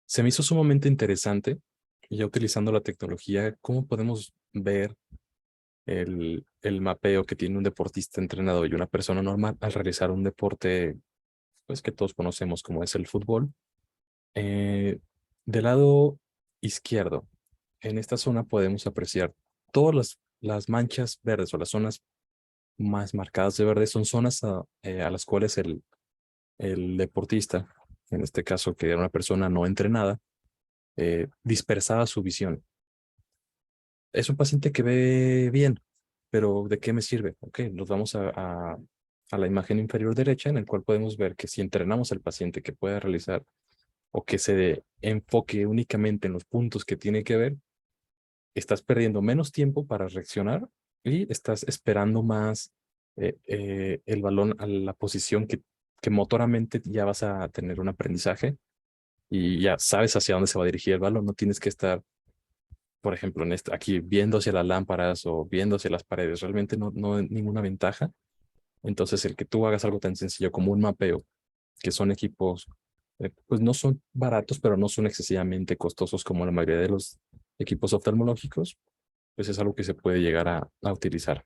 Se me hizo sumamente interesante, y ya utilizando la tecnología, cómo podemos ver el mapeo que tiene un deportista entrenado y una persona normal al realizar un deporte, pues que todos conocemos como es el fútbol. Del lado izquierdo, en esta zona podemos apreciar todas las manchas verdes o las zonas más marcadas de verde son zonas a las cuales el deportista, en este caso que era una persona no entrenada, dispersaba su visión. Es un paciente que ve bien, pero ¿de qué me sirve? Ok, nos vamos a la imagen inferior derecha, en el cual podemos ver que si entrenamos al paciente que pueda realizar o que se enfoque únicamente en los puntos que tiene que ver, estás perdiendo menos tiempo para reaccionar y estás esperando más el balón a la posición que motoramente ya vas a tener un aprendizaje y ya sabes hacia dónde se va a dirigir el balón. No tienes que estar, por ejemplo, aquí viendo hacia las lámparas o viendo hacia las paredes. Realmente no hay ninguna ventaja. Entonces, el que tú hagas algo tan sencillo como un mapeo, que son equipos, pues no son baratos, pero no son excesivamente costosos como la mayoría de los equipos oftalmológicos, pues es algo que se puede llegar a utilizar.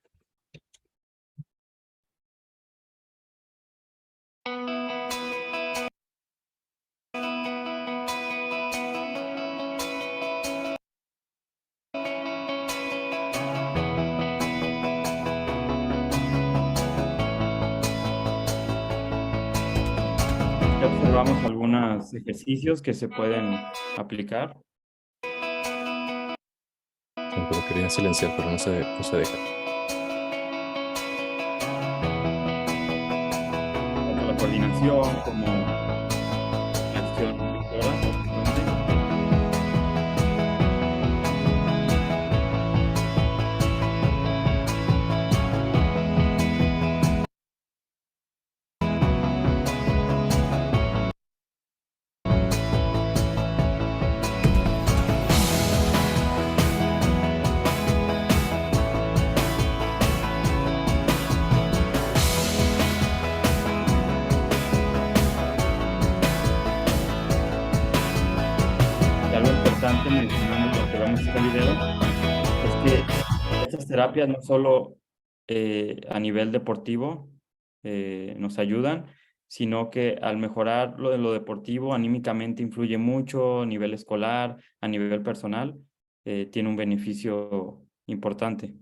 Ya observamos algunos ejercicios que se pueden aplicar. Lo quería silenciar, pero no se deja. Tanto la coordinación como la acción motora, básicamente. Y algo importante mencionando porque vemos este video es que estas terapias no solo a nivel deportivo nos ayudan, sino que al mejorar lo de lo deportivo, anímicamente influye mucho, a nivel escolar, a nivel personal, tiene un beneficio importante.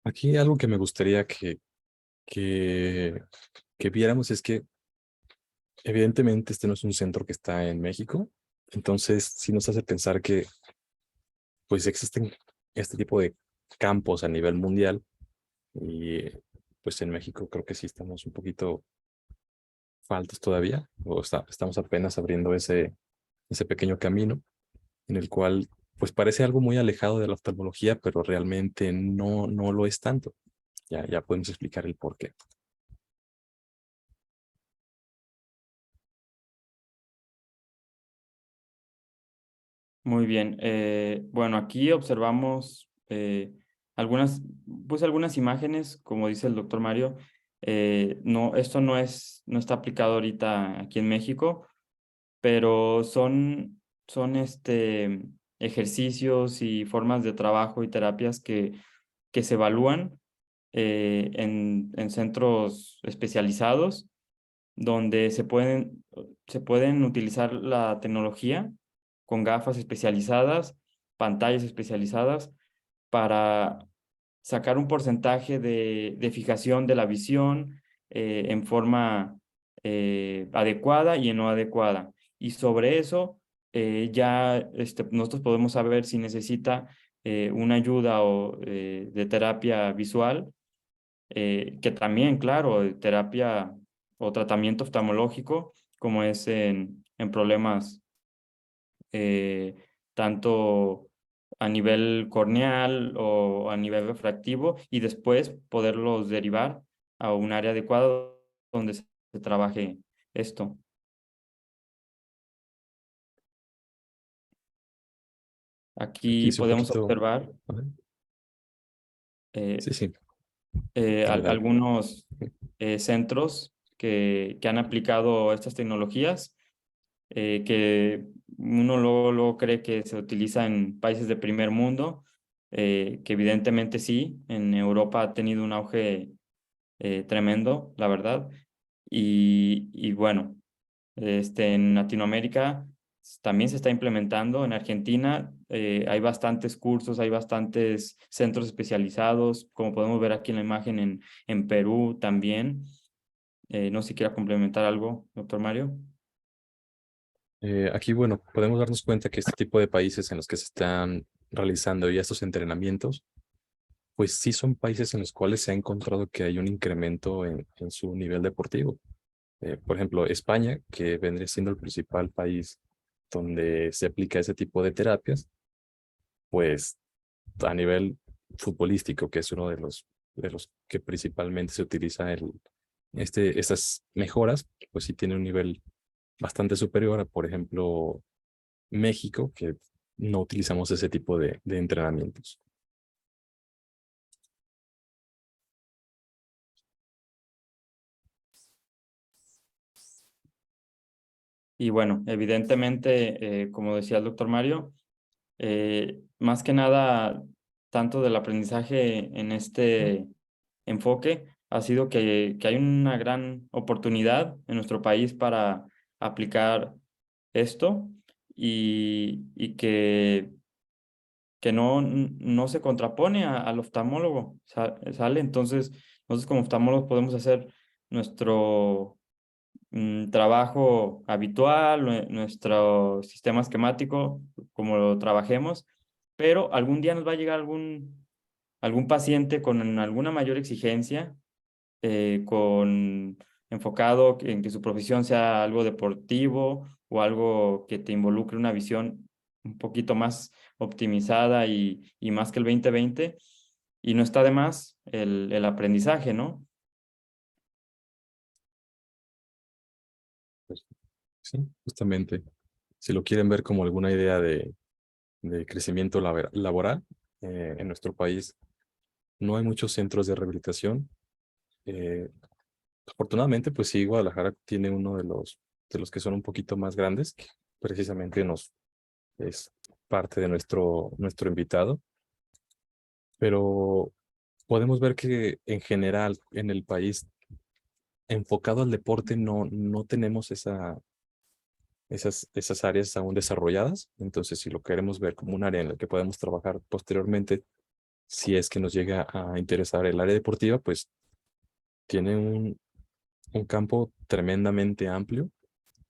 Aquí algo que me gustaría que viéramos es que evidentemente este no es un centro que está en México, entonces sí nos hace pensar que pues existen este tipo de campos a nivel mundial y pues en México creo que sí estamos un poquito faltos todavía, o estamos apenas abriendo ese pequeño camino en el cual pues parece algo muy alejado de la oftalmología, pero realmente no lo es tanto. Ya podemos explicar el por qué. Muy bien. Bueno, aquí observamos algunas imágenes, como dice el doctor Mario. No, esto no está aplicado ahorita aquí en México, pero son ejercicios y formas de trabajo y terapias que se evalúan en centros especializados, donde se pueden utilizar la tecnología con gafas especializadas, pantallas especializadas, para sacar un porcentaje de fijación de la visión en forma adecuada y en no adecuada. Y sobre eso ya nosotros podemos saber si necesita una ayuda de terapia visual, que también, claro, terapia o tratamiento oftalmológico, como es en problemas eh, tanto a nivel corneal o a nivel refractivo, y después poderlos derivar a un área adecuada donde se trabaje esto. Aquí Aquí es un podemos poquito... observar Ajá. eh, Sí, sí, dale, dale. algunos centros que han aplicado estas tecnologías, que uno luego cree que se utiliza en países de primer mundo, que evidentemente sí, en Europa ha tenido un auge tremendo, la verdad. Y bueno, en Latinoamérica también se está implementando. En Argentina hay bastantes cursos, hay bastantes centros especializados, como podemos ver aquí en la imagen en Perú también. No sé si quiera complementar algo, doctor Mario. Aquí, bueno, podemos darnos cuenta que este tipo de países en los que se están realizando ya estos entrenamientos, pues sí son países en los cuales se ha encontrado que hay un incremento en su nivel deportivo. Por ejemplo, España, que vendría siendo el principal país donde se aplica ese tipo de terapias, pues a nivel futbolístico, que es uno de los que principalmente se utiliza estas mejoras, pues sí tiene un nivel bastante superior a, por ejemplo, México, que no utilizamos ese tipo de entrenamientos. Y bueno, evidentemente, como decía el doctor Mario, más que nada, tanto del aprendizaje en este enfoque, ha sido que hay una gran oportunidad en nuestro país para aplicar esto, y que no se contrapone al oftalmólogo, ¿sale? Entonces, nosotros como oftalmólogos podemos hacer nuestro trabajo habitual, nuestro sistema esquemático, como lo trabajemos, pero algún día nos va a llegar algún paciente con alguna mayor exigencia, enfocado en que su profesión sea algo deportivo o algo que te involucre una visión un poquito más optimizada y más que el 20/20, y no está de más el aprendizaje, ¿no? Pues, sí, justamente, si lo quieren ver como alguna idea de crecimiento laboral, en nuestro país no hay muchos centros de rehabilitación. Eh, Afortunadamente, pues sí, Guadalajara tiene uno de los que son un poquito más grandes, que precisamente es parte de nuestro invitado, pero podemos ver que en general en el país, enfocado al deporte, no tenemos esas áreas aún desarrolladas. Entonces, si lo queremos ver como un área en la que podemos trabajar posteriormente, si es que nos llega a interesar el área deportiva, pues tiene un campo tremendamente amplio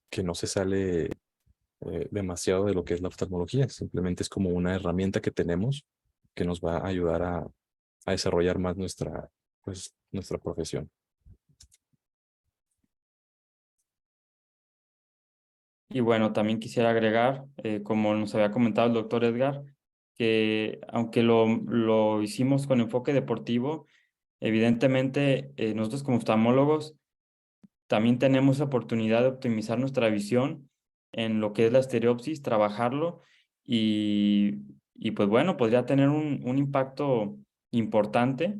que no se sale demasiado de lo que es la oftalmología. Simplemente es como una herramienta que tenemos que nos va a ayudar a desarrollar más nuestra profesión. Y bueno, también quisiera agregar, como nos había comentado el doctor Edgar, que aunque lo hicimos con enfoque deportivo, evidentemente nosotros como oftalmólogos también tenemos la oportunidad de optimizar nuestra visión en lo que es la estereopsis, trabajarlo, y, y pues bueno, podría tener un impacto importante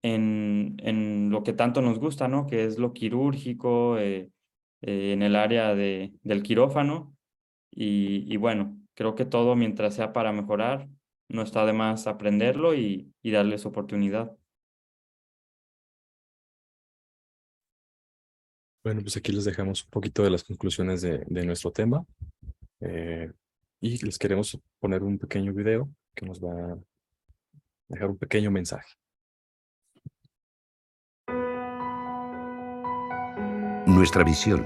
en lo que tanto nos gusta, ¿no? Que es lo quirúrgico, en el área del quirófano. Y bueno, creo que todo mientras sea para mejorar, no está de más aprenderlo y darles oportunidad. Bueno, pues aquí les dejamos un poquito de las conclusiones de nuestro tema, eh, y les queremos poner un pequeño video que nos va dejar un pequeño mensaje. Nuestra visión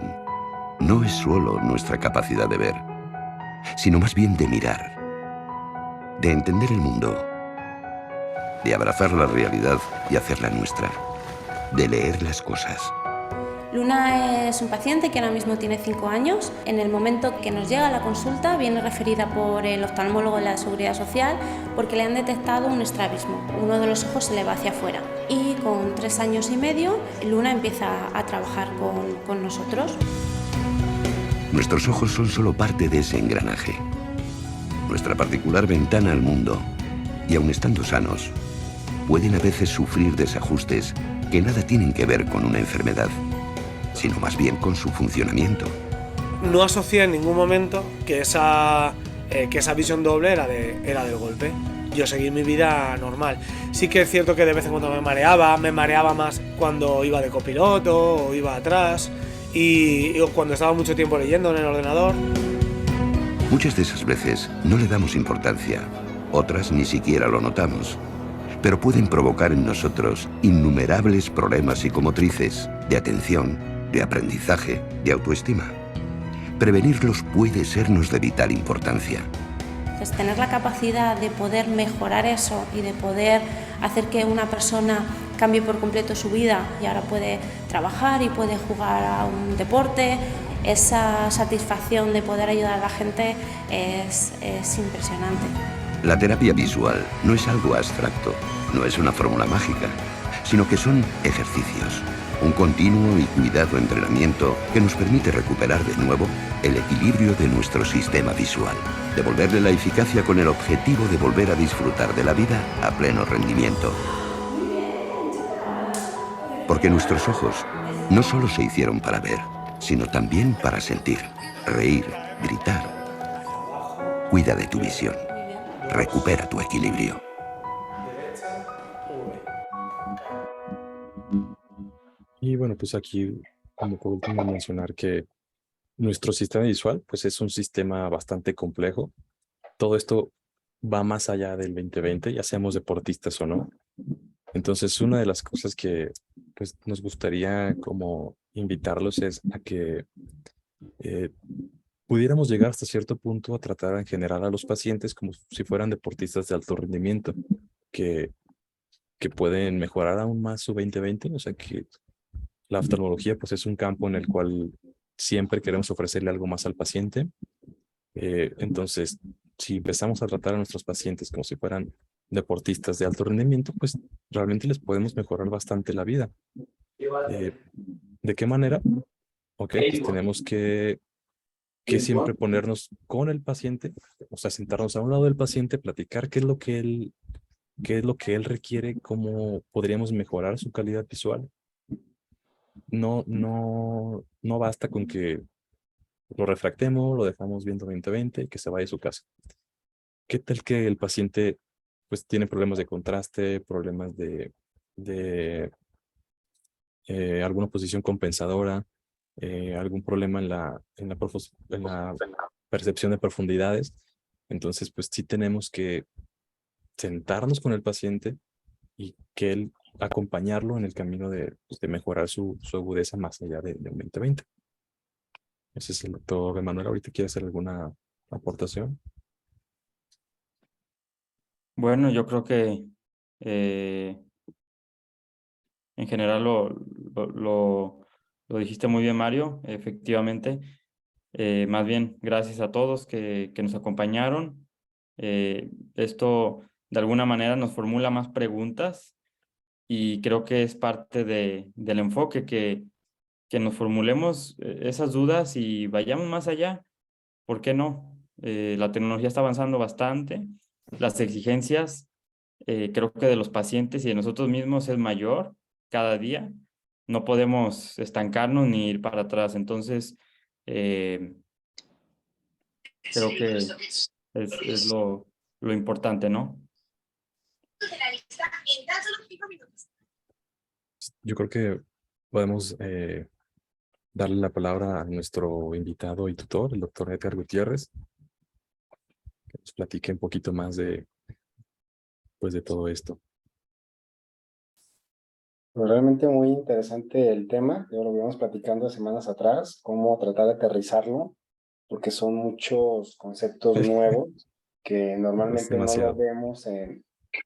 no es solo nuestra capacidad de ver, sino más bien de mirar, de entender el mundo, de abrazar la realidad y hacerla nuestra, de leer las cosas. Luna es un paciente que ahora mismo tiene 5 años. En el momento que nos llega a la consulta viene referida por el oftalmólogo de la Seguridad Social porque le han detectado un estrabismo. Uno de los ojos se le va hacia afuera y con 3 años y medio Luna empieza a trabajar con nosotros. Nuestros ojos son solo parte de ese engranaje, nuestra particular ventana al mundo, y aun estando sanos, pueden a veces sufrir desajustes que nada tienen que ver con una enfermedad, sino más bien con su funcionamiento. No asocié en ningún momento que esa visión doble era del golpe. Yo seguí mi vida normal. Sí que es cierto que de vez en cuando me mareaba más cuando iba de copiloto o iba atrás y cuando estaba mucho tiempo leyendo en el ordenador. Muchas de esas veces no le damos importancia, otras ni siquiera lo notamos, pero pueden provocar en nosotros innumerables problemas psicomotrices, de atención, de aprendizaje, de autoestima. Prevenirlos puede sernos de vital importancia. Entonces, tener la capacidad de poder mejorar eso y de poder hacer que una persona cambie por completo su vida y ahora puede trabajar y puede jugar a un deporte, esa satisfacción de poder ayudar a la gente es impresionante. La terapia visual no es algo abstracto, no es una fórmula mágica, sino que son ejercicios, un continuo y cuidado entrenamiento que nos permite recuperar de nuevo el equilibrio de nuestro sistema visual, devolverle la eficacia con el objetivo de volver a disfrutar de la vida a pleno rendimiento. Porque nuestros ojos no solo se hicieron para ver, sino también para sentir, reír, gritar. Cuida de tu visión. Recupera tu equilibrio. Y bueno, pues aquí, como por último, mencionar que nuestro sistema visual, pues es un sistema bastante complejo. Todo esto va más allá del 2020, ya seamos deportistas o no. Entonces, una de las cosas que pues, nos gustaría como invitarlos es a que pudiéramos llegar hasta cierto punto a tratar en general a los pacientes como si fueran deportistas de alto rendimiento, que pueden mejorar aún más su 2020, o sea que la oftalmología pues es un campo en el cual siempre queremos ofrecerle algo más al paciente. Entonces, si empezamos a tratar a nuestros pacientes como si fueran deportistas de alto rendimiento, pues realmente les podemos mejorar bastante la vida. ¿De qué manera? Ok, pues tenemos que siempre ponernos con el paciente, o sea, sentarnos a un lado del paciente, platicar qué es lo que él requiere, cómo podríamos mejorar su calidad visual. No basta con que lo refractemos, lo dejamos viendo 20/20 y que se vaya a su casa. ¿Qué tal que el paciente pues tiene problemas de contraste, problemas de alguna posición compensadora, algún problema en la percepción de profundidades? Entonces, pues sí tenemos que sentarnos con el paciente y que él acompañarlo en el camino de mejorar su agudeza más allá de 20/20. Ese es el doctor Emanuel. ¿Ahorita quiere hacer alguna aportación? Bueno, yo creo que en general lo dijiste muy bien, Mario, efectivamente. Más bien, gracias a todos que nos acompañaron. Esto de alguna manera nos formula más preguntas y creo que es parte del enfoque que nos formulemos esas dudas y vayamos más allá. ¿Por qué no? La tecnología está avanzando bastante. Las exigencias, creo que de los pacientes y de nosotros mismos es mayor cada día. No podemos estancarnos ni ir para atrás. Entonces, creo que es lo importante, ¿no? Yo creo que podemos darle la palabra a nuestro invitado y tutor, el doctor Edgar Gutiérrez, que nos platique un poquito más de pues de todo esto. Pues realmente muy interesante el tema, ya lo habíamos platicando semanas atrás, cómo tratar de aterrizarlo, porque son muchos conceptos nuevos que normalmente no lo demasiado. vemos en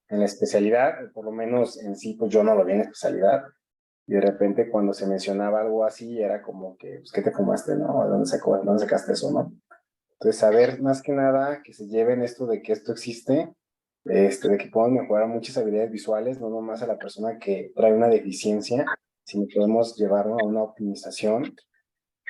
la especialidad, o por lo menos en sí, pues yo no lo vi en la especialidad, y de repente cuando se mencionaba algo así, era como que, pues, ¿qué te fumaste, no? ¿Dónde sacaste eso, no? Entonces, saber más que nada que se lleven esto de que esto existe, de que podemos mejorar muchas habilidades visuales, no nomás a la persona que trae una deficiencia, sino podemos llevarlo a una optimización.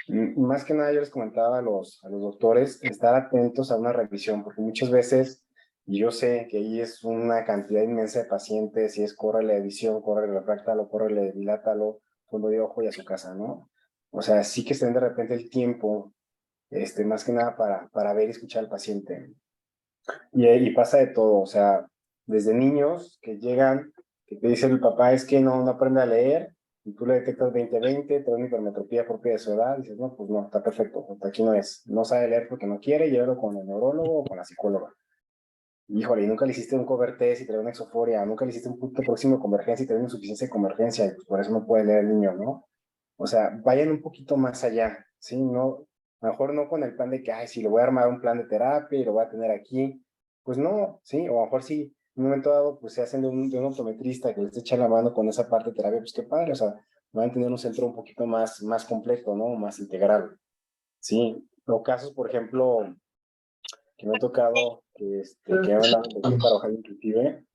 Y más que nada yo les comentaba a los doctores, estar atentos a una revisión, porque muchas veces, y yo sé que ahí es una cantidad inmensa de pacientes, y es córrele visión, córrele refráctalo, córrele dilátalo, fondo de ojo y a su casa, ¿no? O sea, sí que se den de repente el tiempo, más que nada para ver y escuchar al paciente. Y pasa de todo, o sea, desde niños que llegan, que te dice el papá es que no aprende a leer, y tú le detectas 20/20, te da una hipermetropía propia de su edad, y dices, no, pues no, está perfecto, aquí no es, no sabe leer porque no quiere, llévalo con el neurólogo o con la psicóloga. Híjole, y nunca le hiciste un cover test y trae una exoforia, nunca le hiciste un punto próximo de convergencia y trae una insuficiencia de convergencia, y pues por eso no puede leer el niño, ¿no? O sea, vayan un poquito más allá, ¿sí? No, a lo mejor no con el plan de que, ay, si le voy a armar un plan de terapia y lo voy a tener aquí, pues no, ¿sí? O a lo mejor sí, en un momento dado, pues se hacen de un optometrista que les echa la mano con esa parte de terapia, pues qué padre, o sea, van a tener un centro un poquito más completo, ¿no? Más integral, ¿sí? O casos, por ejemplo, que me ha tocado, que eran de Carvajal inclusive,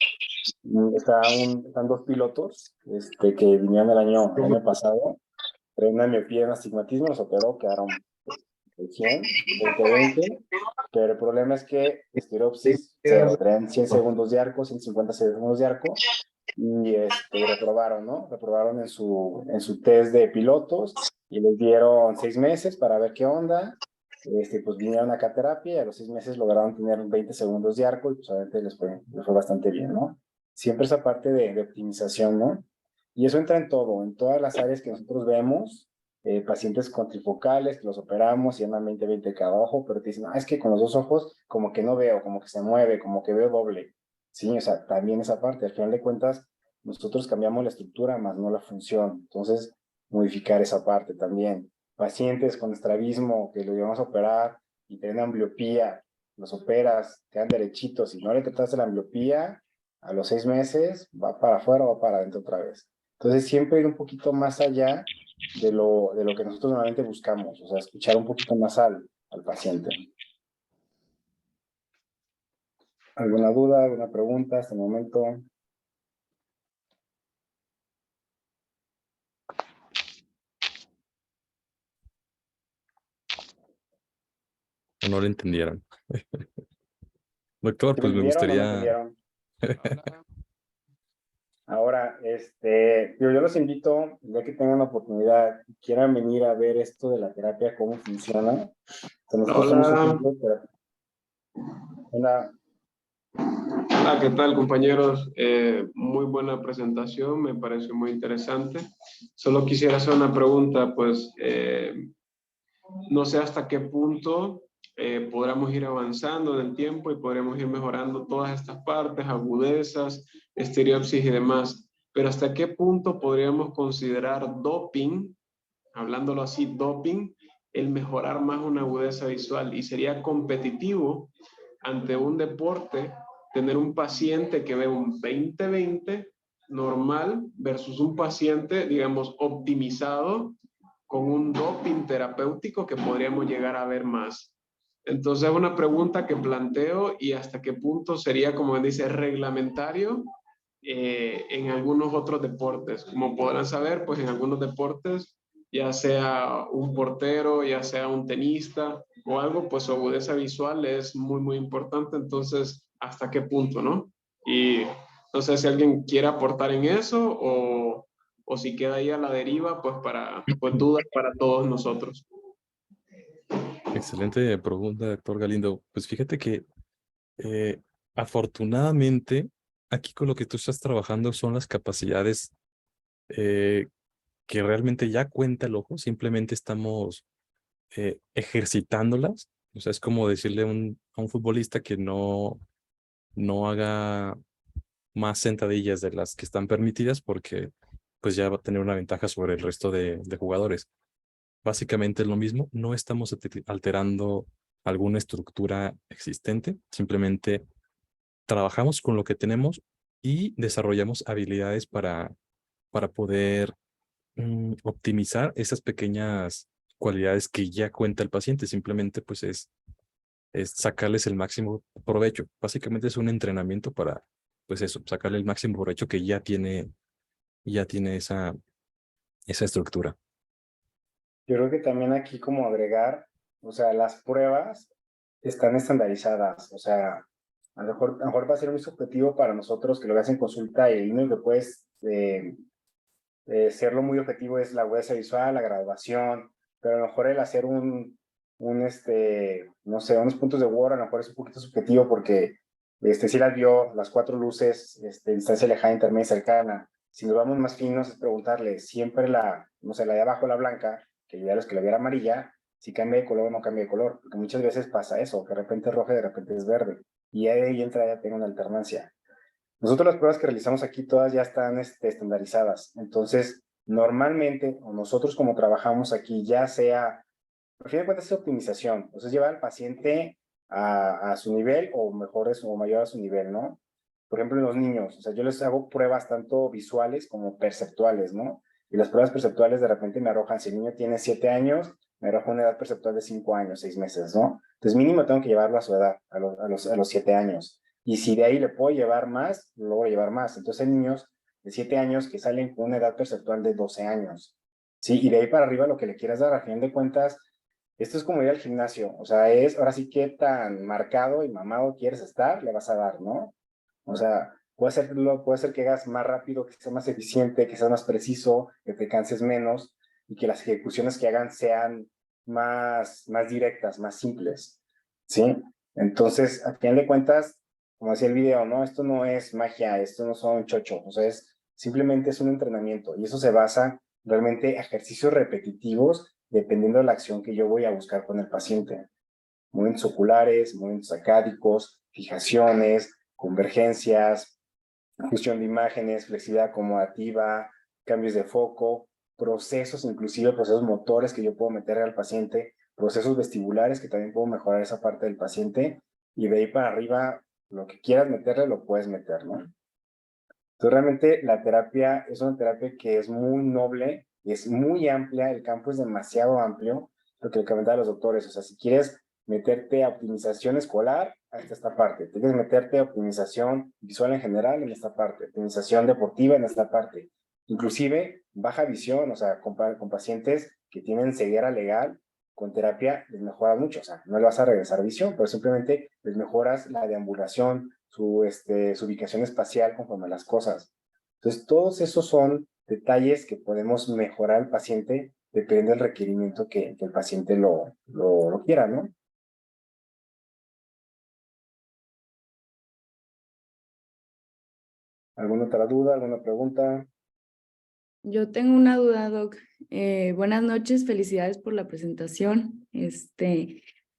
están dos pilotos, que vinieron el año pasado, traen una miopía y un astigmatismo, los operó, quedaron de 100, 20/20, pero el problema es que estereopsis, traen 100 segundos de arco, 150 segundos de arco, y reprobaron, ¿no? Reprobaron en su test de pilotos, y les dieron 6 meses para ver qué onda, pues vinieron acá a terapia, y a los 6 meses lograron tener 20 segundos de arco, y pues obviamente les fue bastante bien, ¿no? Siempre esa parte de optimización, ¿no? Y eso entra en todo, en todas las áreas que nosotros vemos, pacientes con trifocales, que los operamos y andan 20/20 cada ojo, pero te dicen, es que con los dos ojos como que no veo, como que se mueve, como que veo doble. Sí, o sea, también esa parte, al final de cuentas, nosotros cambiamos la estructura, más no la función. Entonces, modificar esa parte también. Pacientes con estrabismo que lo llevamos a operar y tienen ambliopía, los operas, quedan derechitos, y no le trataste la ambliopía, a los 6 meses va para afuera o va para adentro otra vez. Entonces, siempre ir un poquito más allá de lo que nosotros normalmente buscamos, o sea, escuchar un poquito más al paciente. ¿Alguna duda, alguna pregunta hasta el momento? ¿O no lo entendieron? Doctor, ¿Sí pues me me entendieron o no me gustaría... entendieron? Ahora, yo los invito, ya que tengan la oportunidad, quieran venir a ver esto de la terapia, cómo funciona. Nosotros somos un centro de terapia. Hola, ¿qué tal, compañeros? Muy buena presentación, me pareció muy interesante. Solo quisiera hacer una pregunta, pues no sé hasta qué punto podremos ir avanzando en el tiempo y podremos ir mejorando todas estas partes, agudezas, estereopsis y demás, pero hasta qué punto podríamos considerar doping, hablándolo así, doping, el mejorar más una agudeza visual, y sería competitivo ante un deporte tener un paciente que ve un 20/20 normal versus un paciente, digamos, optimizado con un doping terapéutico que podríamos llegar a ver más. Entonces es una pregunta que planteo, y hasta qué punto sería, como dice, reglamentario en algunos otros deportes. Como podrán saber, pues en algunos deportes, ya sea un portero, ya sea un tenista o algo, pues su agudeza visual es muy, muy importante. Entonces, ¿hasta qué punto, no? Y no sé si alguien quiere aportar en eso, o si queda ahí a la deriva, pues pues dudas para todos nosotros. Excelente pregunta, doctor Galindo. Pues fíjate que afortunadamente aquí con lo que tú estás trabajando son las capacidades que realmente ya cuenta el ojo, simplemente estamos ejercitándolas. O sea, es como decirle a un futbolista que no haga más sentadillas de las que están permitidas porque pues ya va a tener una ventaja sobre el resto de jugadores. Básicamente es lo mismo, no estamos alterando alguna estructura existente, simplemente trabajamos con lo que tenemos y desarrollamos habilidades para poder optimizar esas pequeñas cualidades que ya cuenta el paciente. Simplemente pues es sacarles el máximo provecho. Básicamente es un entrenamiento para, pues eso, sacarle el máximo provecho que ya tiene esa estructura. Yo creo que también aquí como agregar, o sea, las pruebas están estandarizadas, o sea, a lo mejor va a ser muy subjetivo para nosotros que lo veas en consulta y lo que puedes serlo muy objetivo es la huella visual, la graduación, pero a lo mejor el hacer no sé, unos puntos de Word a lo mejor es un poquito subjetivo porque si las vio, las 4 luces, distancia lejana, intermedia y cercana. Si nos vamos más finos es preguntarle siempre no sé, la de abajo, la blanca, que ya los que la viera amarilla, si cambia de color o no cambia de color, porque muchas veces pasa eso, que de repente es roja y de repente es verde, y ahí entra, ya tengo una alternancia. Nosotros las pruebas que realizamos aquí todas ya están estandarizadas, entonces normalmente, o nosotros como trabajamos aquí, ya sea, por fin de cuentas es optimización, entonces llevar al paciente a su nivel o mejores o mayor a su nivel, ¿no? Por ejemplo, en los niños, o sea, yo les hago pruebas tanto visuales como perceptuales, ¿no? Y las pruebas perceptuales de repente me arrojan, si el niño tiene 7 años, me arroja una edad perceptual de 5 años, 6 meses, ¿no? Entonces mínimo tengo que llevarlo a su edad, a los 7 años. Y si de ahí le puedo llevar más, lo voy a llevar más. Entonces hay niños de 7 años que salen con una edad perceptual de 12 años, ¿sí? Y de ahí para arriba lo que le quieras dar, a fin de cuentas, esto es como ir al gimnasio, o sea, ahora sí que tan marcado y mamado quieres estar, le vas a dar, ¿no? O sea, puede ser que hagas más rápido, que sea más eficiente, que seas más preciso, que te canses menos y que las ejecuciones que hagan sean más directas, más simples, ¿sí? Entonces, a final de cuentas, como decía el video, ¿no? Esto no es magia, esto no son chochos, o sea, simplemente es un entrenamiento y eso se basa realmente en ejercicios repetitivos dependiendo de la acción que yo voy a buscar con el paciente. Movimientos oculares, movimientos acádicos, fijaciones, convergencias, fusión de imágenes, flexibilidad acomodativa, cambios de foco, procesos, inclusive procesos motores que yo puedo meter al paciente, procesos vestibulares que también puedo mejorar esa parte del paciente y de ahí para arriba, lo que quieras meterle, lo puedes meter, ¿no? Entonces, realmente la terapia es una terapia que es muy noble, es muy amplia, el campo es demasiado amplio, lo que le comentaba a los doctores, o sea, si quieres meterte a optimización escolar, hasta esta parte, si quieres meterte a optimización visual en general, en esta parte, optimización deportiva en esta parte, inclusive baja visión, o sea, con pacientes que tienen ceguera legal, con terapia les mejora mucho, o sea, no le vas a regresar visión, pero simplemente les mejoras la deambulación, su ubicación espacial conforme a las cosas. Entonces, todos esos son detalles que podemos mejorar al paciente dependiendo del requerimiento que el paciente lo quiera, ¿no? ¿Alguna otra duda, alguna pregunta? Yo tengo una duda, Doc. Buenas noches, felicidades por la presentación.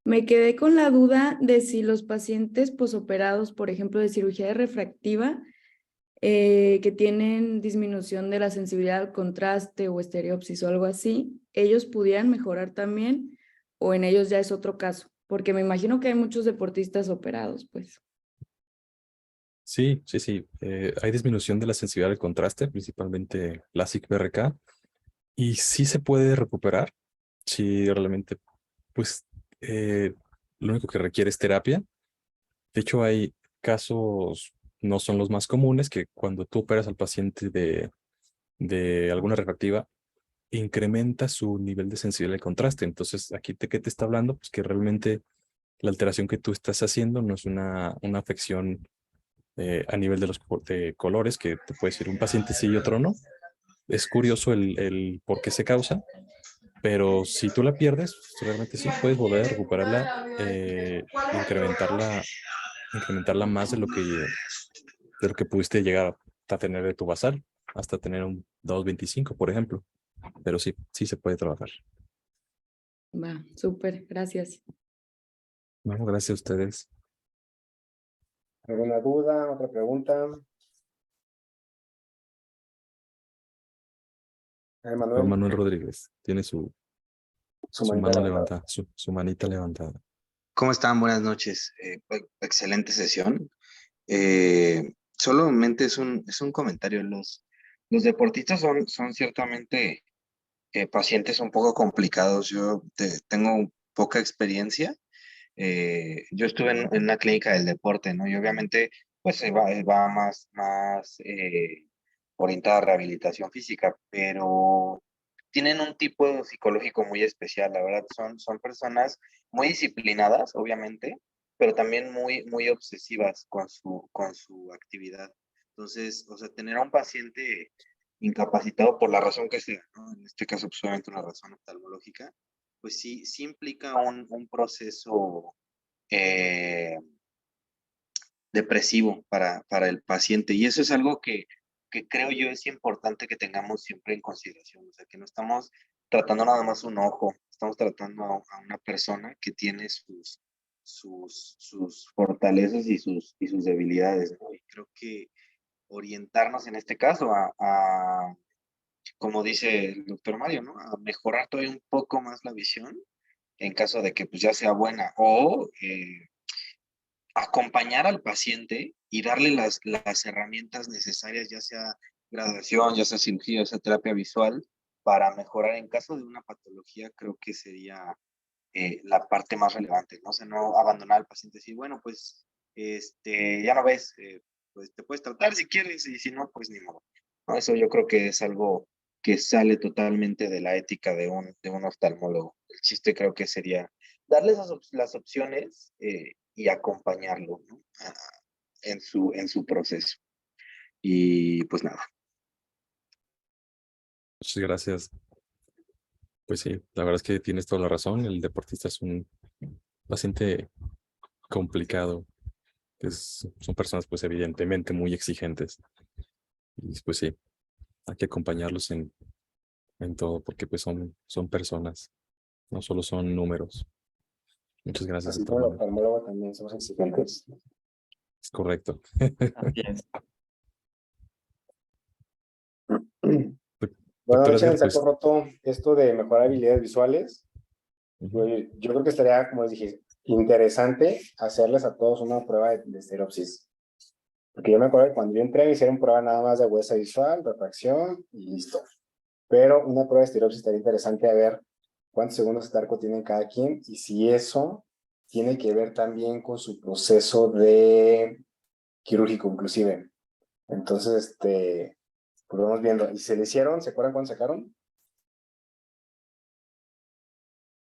Me quedé con la duda de si los pacientes posoperados, por ejemplo, de cirugía refractiva, que tienen disminución de la sensibilidad al contraste o estereopsis o algo así, ellos pudieran mejorar también o en ellos ya es otro caso, porque me imagino que hay muchos deportistas operados, pues. Sí. Hay disminución de la sensibilidad al contraste, principalmente LASIK-BRK, y sí se puede recuperar. Sí, realmente, pues, lo único que requiere es terapia. De hecho, hay casos, no son los más comunes, que cuando tú operas al paciente de alguna refractiva, incrementa su nivel de sensibilidad al contraste. Entonces, aquí, ¿qué te está hablando? Pues que realmente la alteración que tú estás haciendo no es una afección a nivel de los de colores, que te puede decir un paciente sí y otro no. Es curioso el por qué se causa, pero si tú la pierdes, realmente sí puedes volver a recuperarla, incrementarla más de lo que pudiste llegar a tener de tu basal, hasta tener un 2.25, por ejemplo. Pero sí se puede trabajar. Va, súper, gracias. Bueno, gracias a ustedes. ¿Alguna duda, otra pregunta? Juan Manuel Rodríguez tiene su mano levantada, su manita levantada. ¿Cómo están? Buenas noches. Excelente sesión. Solamente es un comentario. Los deportistas son ciertamente pacientes un poco complicados. Yo tengo poca experiencia. Yo estuve en una clínica del deporte, ¿no? Y obviamente, pues va más orientada a rehabilitación física, pero tienen un tipo psicológico muy especial, la verdad, son personas muy disciplinadas, obviamente, pero también muy obsesivas con su actividad. Entonces, o sea, tener a un paciente incapacitado por la razón que sea, ¿no? En este caso, pues obviamente una razón oftalmológica, pues sí implica un proceso depresivo para el paciente. Y eso es algo que creo yo es importante que tengamos siempre en consideración. O sea, que no estamos tratando nada más un ojo, estamos tratando a una persona que tiene sus fortalezas y sus debilidades, ¿no? Y creo que orientarnos en este caso como dice el doctor Mario, ¿no? A mejorar todavía un poco más la visión en caso de que pues ya sea buena o acompañar al paciente y darle las herramientas necesarias, ya sea graduación, ya sea cirugía, ya sea terapia visual, para mejorar en caso de una patología, creo que sería la parte más relevante, ¿no? O sea, no abandonar al paciente y decir, bueno, pues ya no ves, pues te puedes tratar si quieres y si no, pues ni modo, ¿no? Eso yo creo que es algo que sale totalmente de la ética de un oftalmólogo. El chiste creo que sería darle las opciones y acompañarlo, ¿no? En su proceso. Y pues nada. Muchas gracias. Pues sí, la verdad es que tienes toda la razón. El deportista es un paciente complicado. Son personas, pues, evidentemente muy exigentes. Y pues sí, hay que acompañarlos en todo, porque pues son personas, no solo son números. Muchas gracias. Así como el oftalmólogo también somos exigentes. Es correcto. Así es. Bueno, Doctor echen Edgar, el saco pues, roto esto de mejorar habilidades visuales. Yo creo que estaría, como les dije, interesante hacerles a todos una prueba de estereopsis. Porque yo me acuerdo que cuando yo entré me hicieron prueba nada más de agudeza visual, refracción y listo. Pero una prueba de estereopsis estaría interesante a ver cuántos segundos de arco tienen cada quien y si eso tiene que ver también con su proceso de quirúrgico inclusive. Entonces, pues vamos viendo. ¿Y se le hicieron? ¿Se acuerdan cuándo sacaron?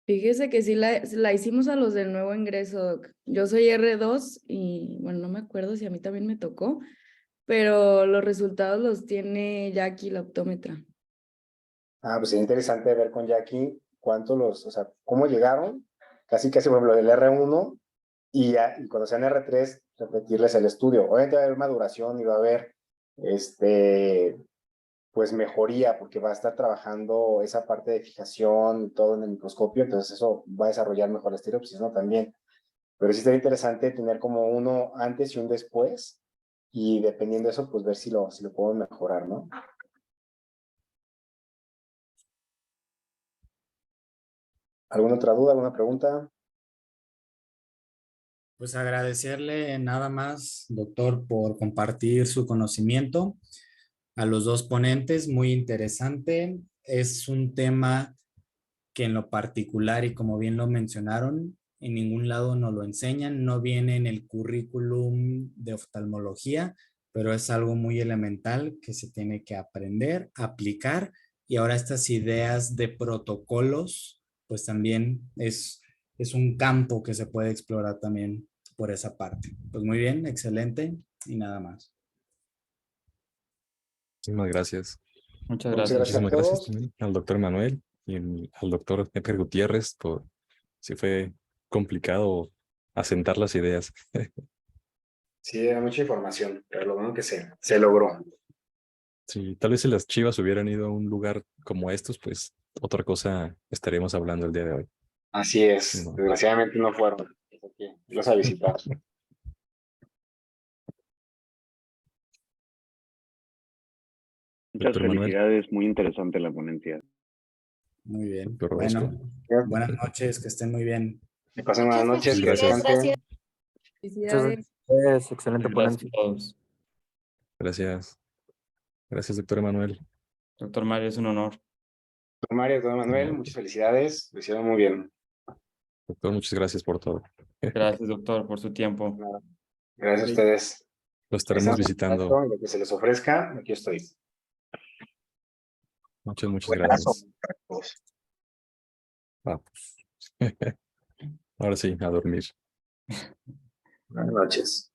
Fíjese que sí la hicimos a los del nuevo ingreso, Doc. Yo soy R2 y bueno, no me acuerdo si a mí también me tocó, pero los resultados los tiene Jackie, la optómetra. Ah, pues sería interesante ver con Jackie o sea, cómo llegaron, casi por ejemplo, del R1 y cuando sean R3, repetirles el estudio. Obviamente va a haber maduración y va a haber, pues mejoría, porque va a estar trabajando esa parte de fijación y todo en el microscopio, entonces eso va a desarrollar mejor la estereopsis, ¿no? También. Pero sí sería interesante tener como uno antes y un después, y dependiendo de eso, pues ver si lo podemos mejorar, ¿no? ¿Alguna otra duda, alguna pregunta? Pues agradecerle nada más, doctor, por compartir su conocimiento. A los dos ponentes, muy interesante. Es un tema que en lo particular, y como bien lo mencionaron, en ningún lado nos lo enseñan, no viene en el currículum de oftalmología, pero es algo muy elemental que se tiene que aprender, aplicar, y ahora estas ideas de protocolos, pues también es un campo que se puede explorar también por esa parte. Pues muy bien, excelente, y nada más. muchísimas gracias. Muchas Muchas gracias. gracias a Muchísimas gracias todos. también al doctor Manuel y al doctor Edgar Gutiérrez si fue complicado asentar las ideas. Sí, era mucha información, pero lo bueno que se logró. Sí, tal vez si las Chivas hubieran ido a un lugar como estos, pues otra cosa estaríamos hablando el día de hoy. Así es. No. Desgraciadamente no fueron. Los a visitar. Muchas Doctor Manuel. felicidades, muy interesante la ponencia. Muy bien. Doctor Bueno, Orozco. buenas noches, que estén muy bien. Que pasen buenas noches, que Gracias. descansen. Felicidades. Excelente Gracias ponencia. a todos. Gracias. Gracias, doctor Emanuel. Doctor Mario, es un honor. Doctor Mario, doctor Manuel, muchas felicidades. Lo hicieron muy bien. Doctor, muchas gracias por todo. Gracias, doctor, por su tiempo. Gracias a ustedes. Lo estaremos Estamos en visitando. contacto, Lo que se les ofrezca, aquí estoy. Muchas Buenazo, gracias. muchachos. Vamos. Ahora sí, a dormir. Buenas noches.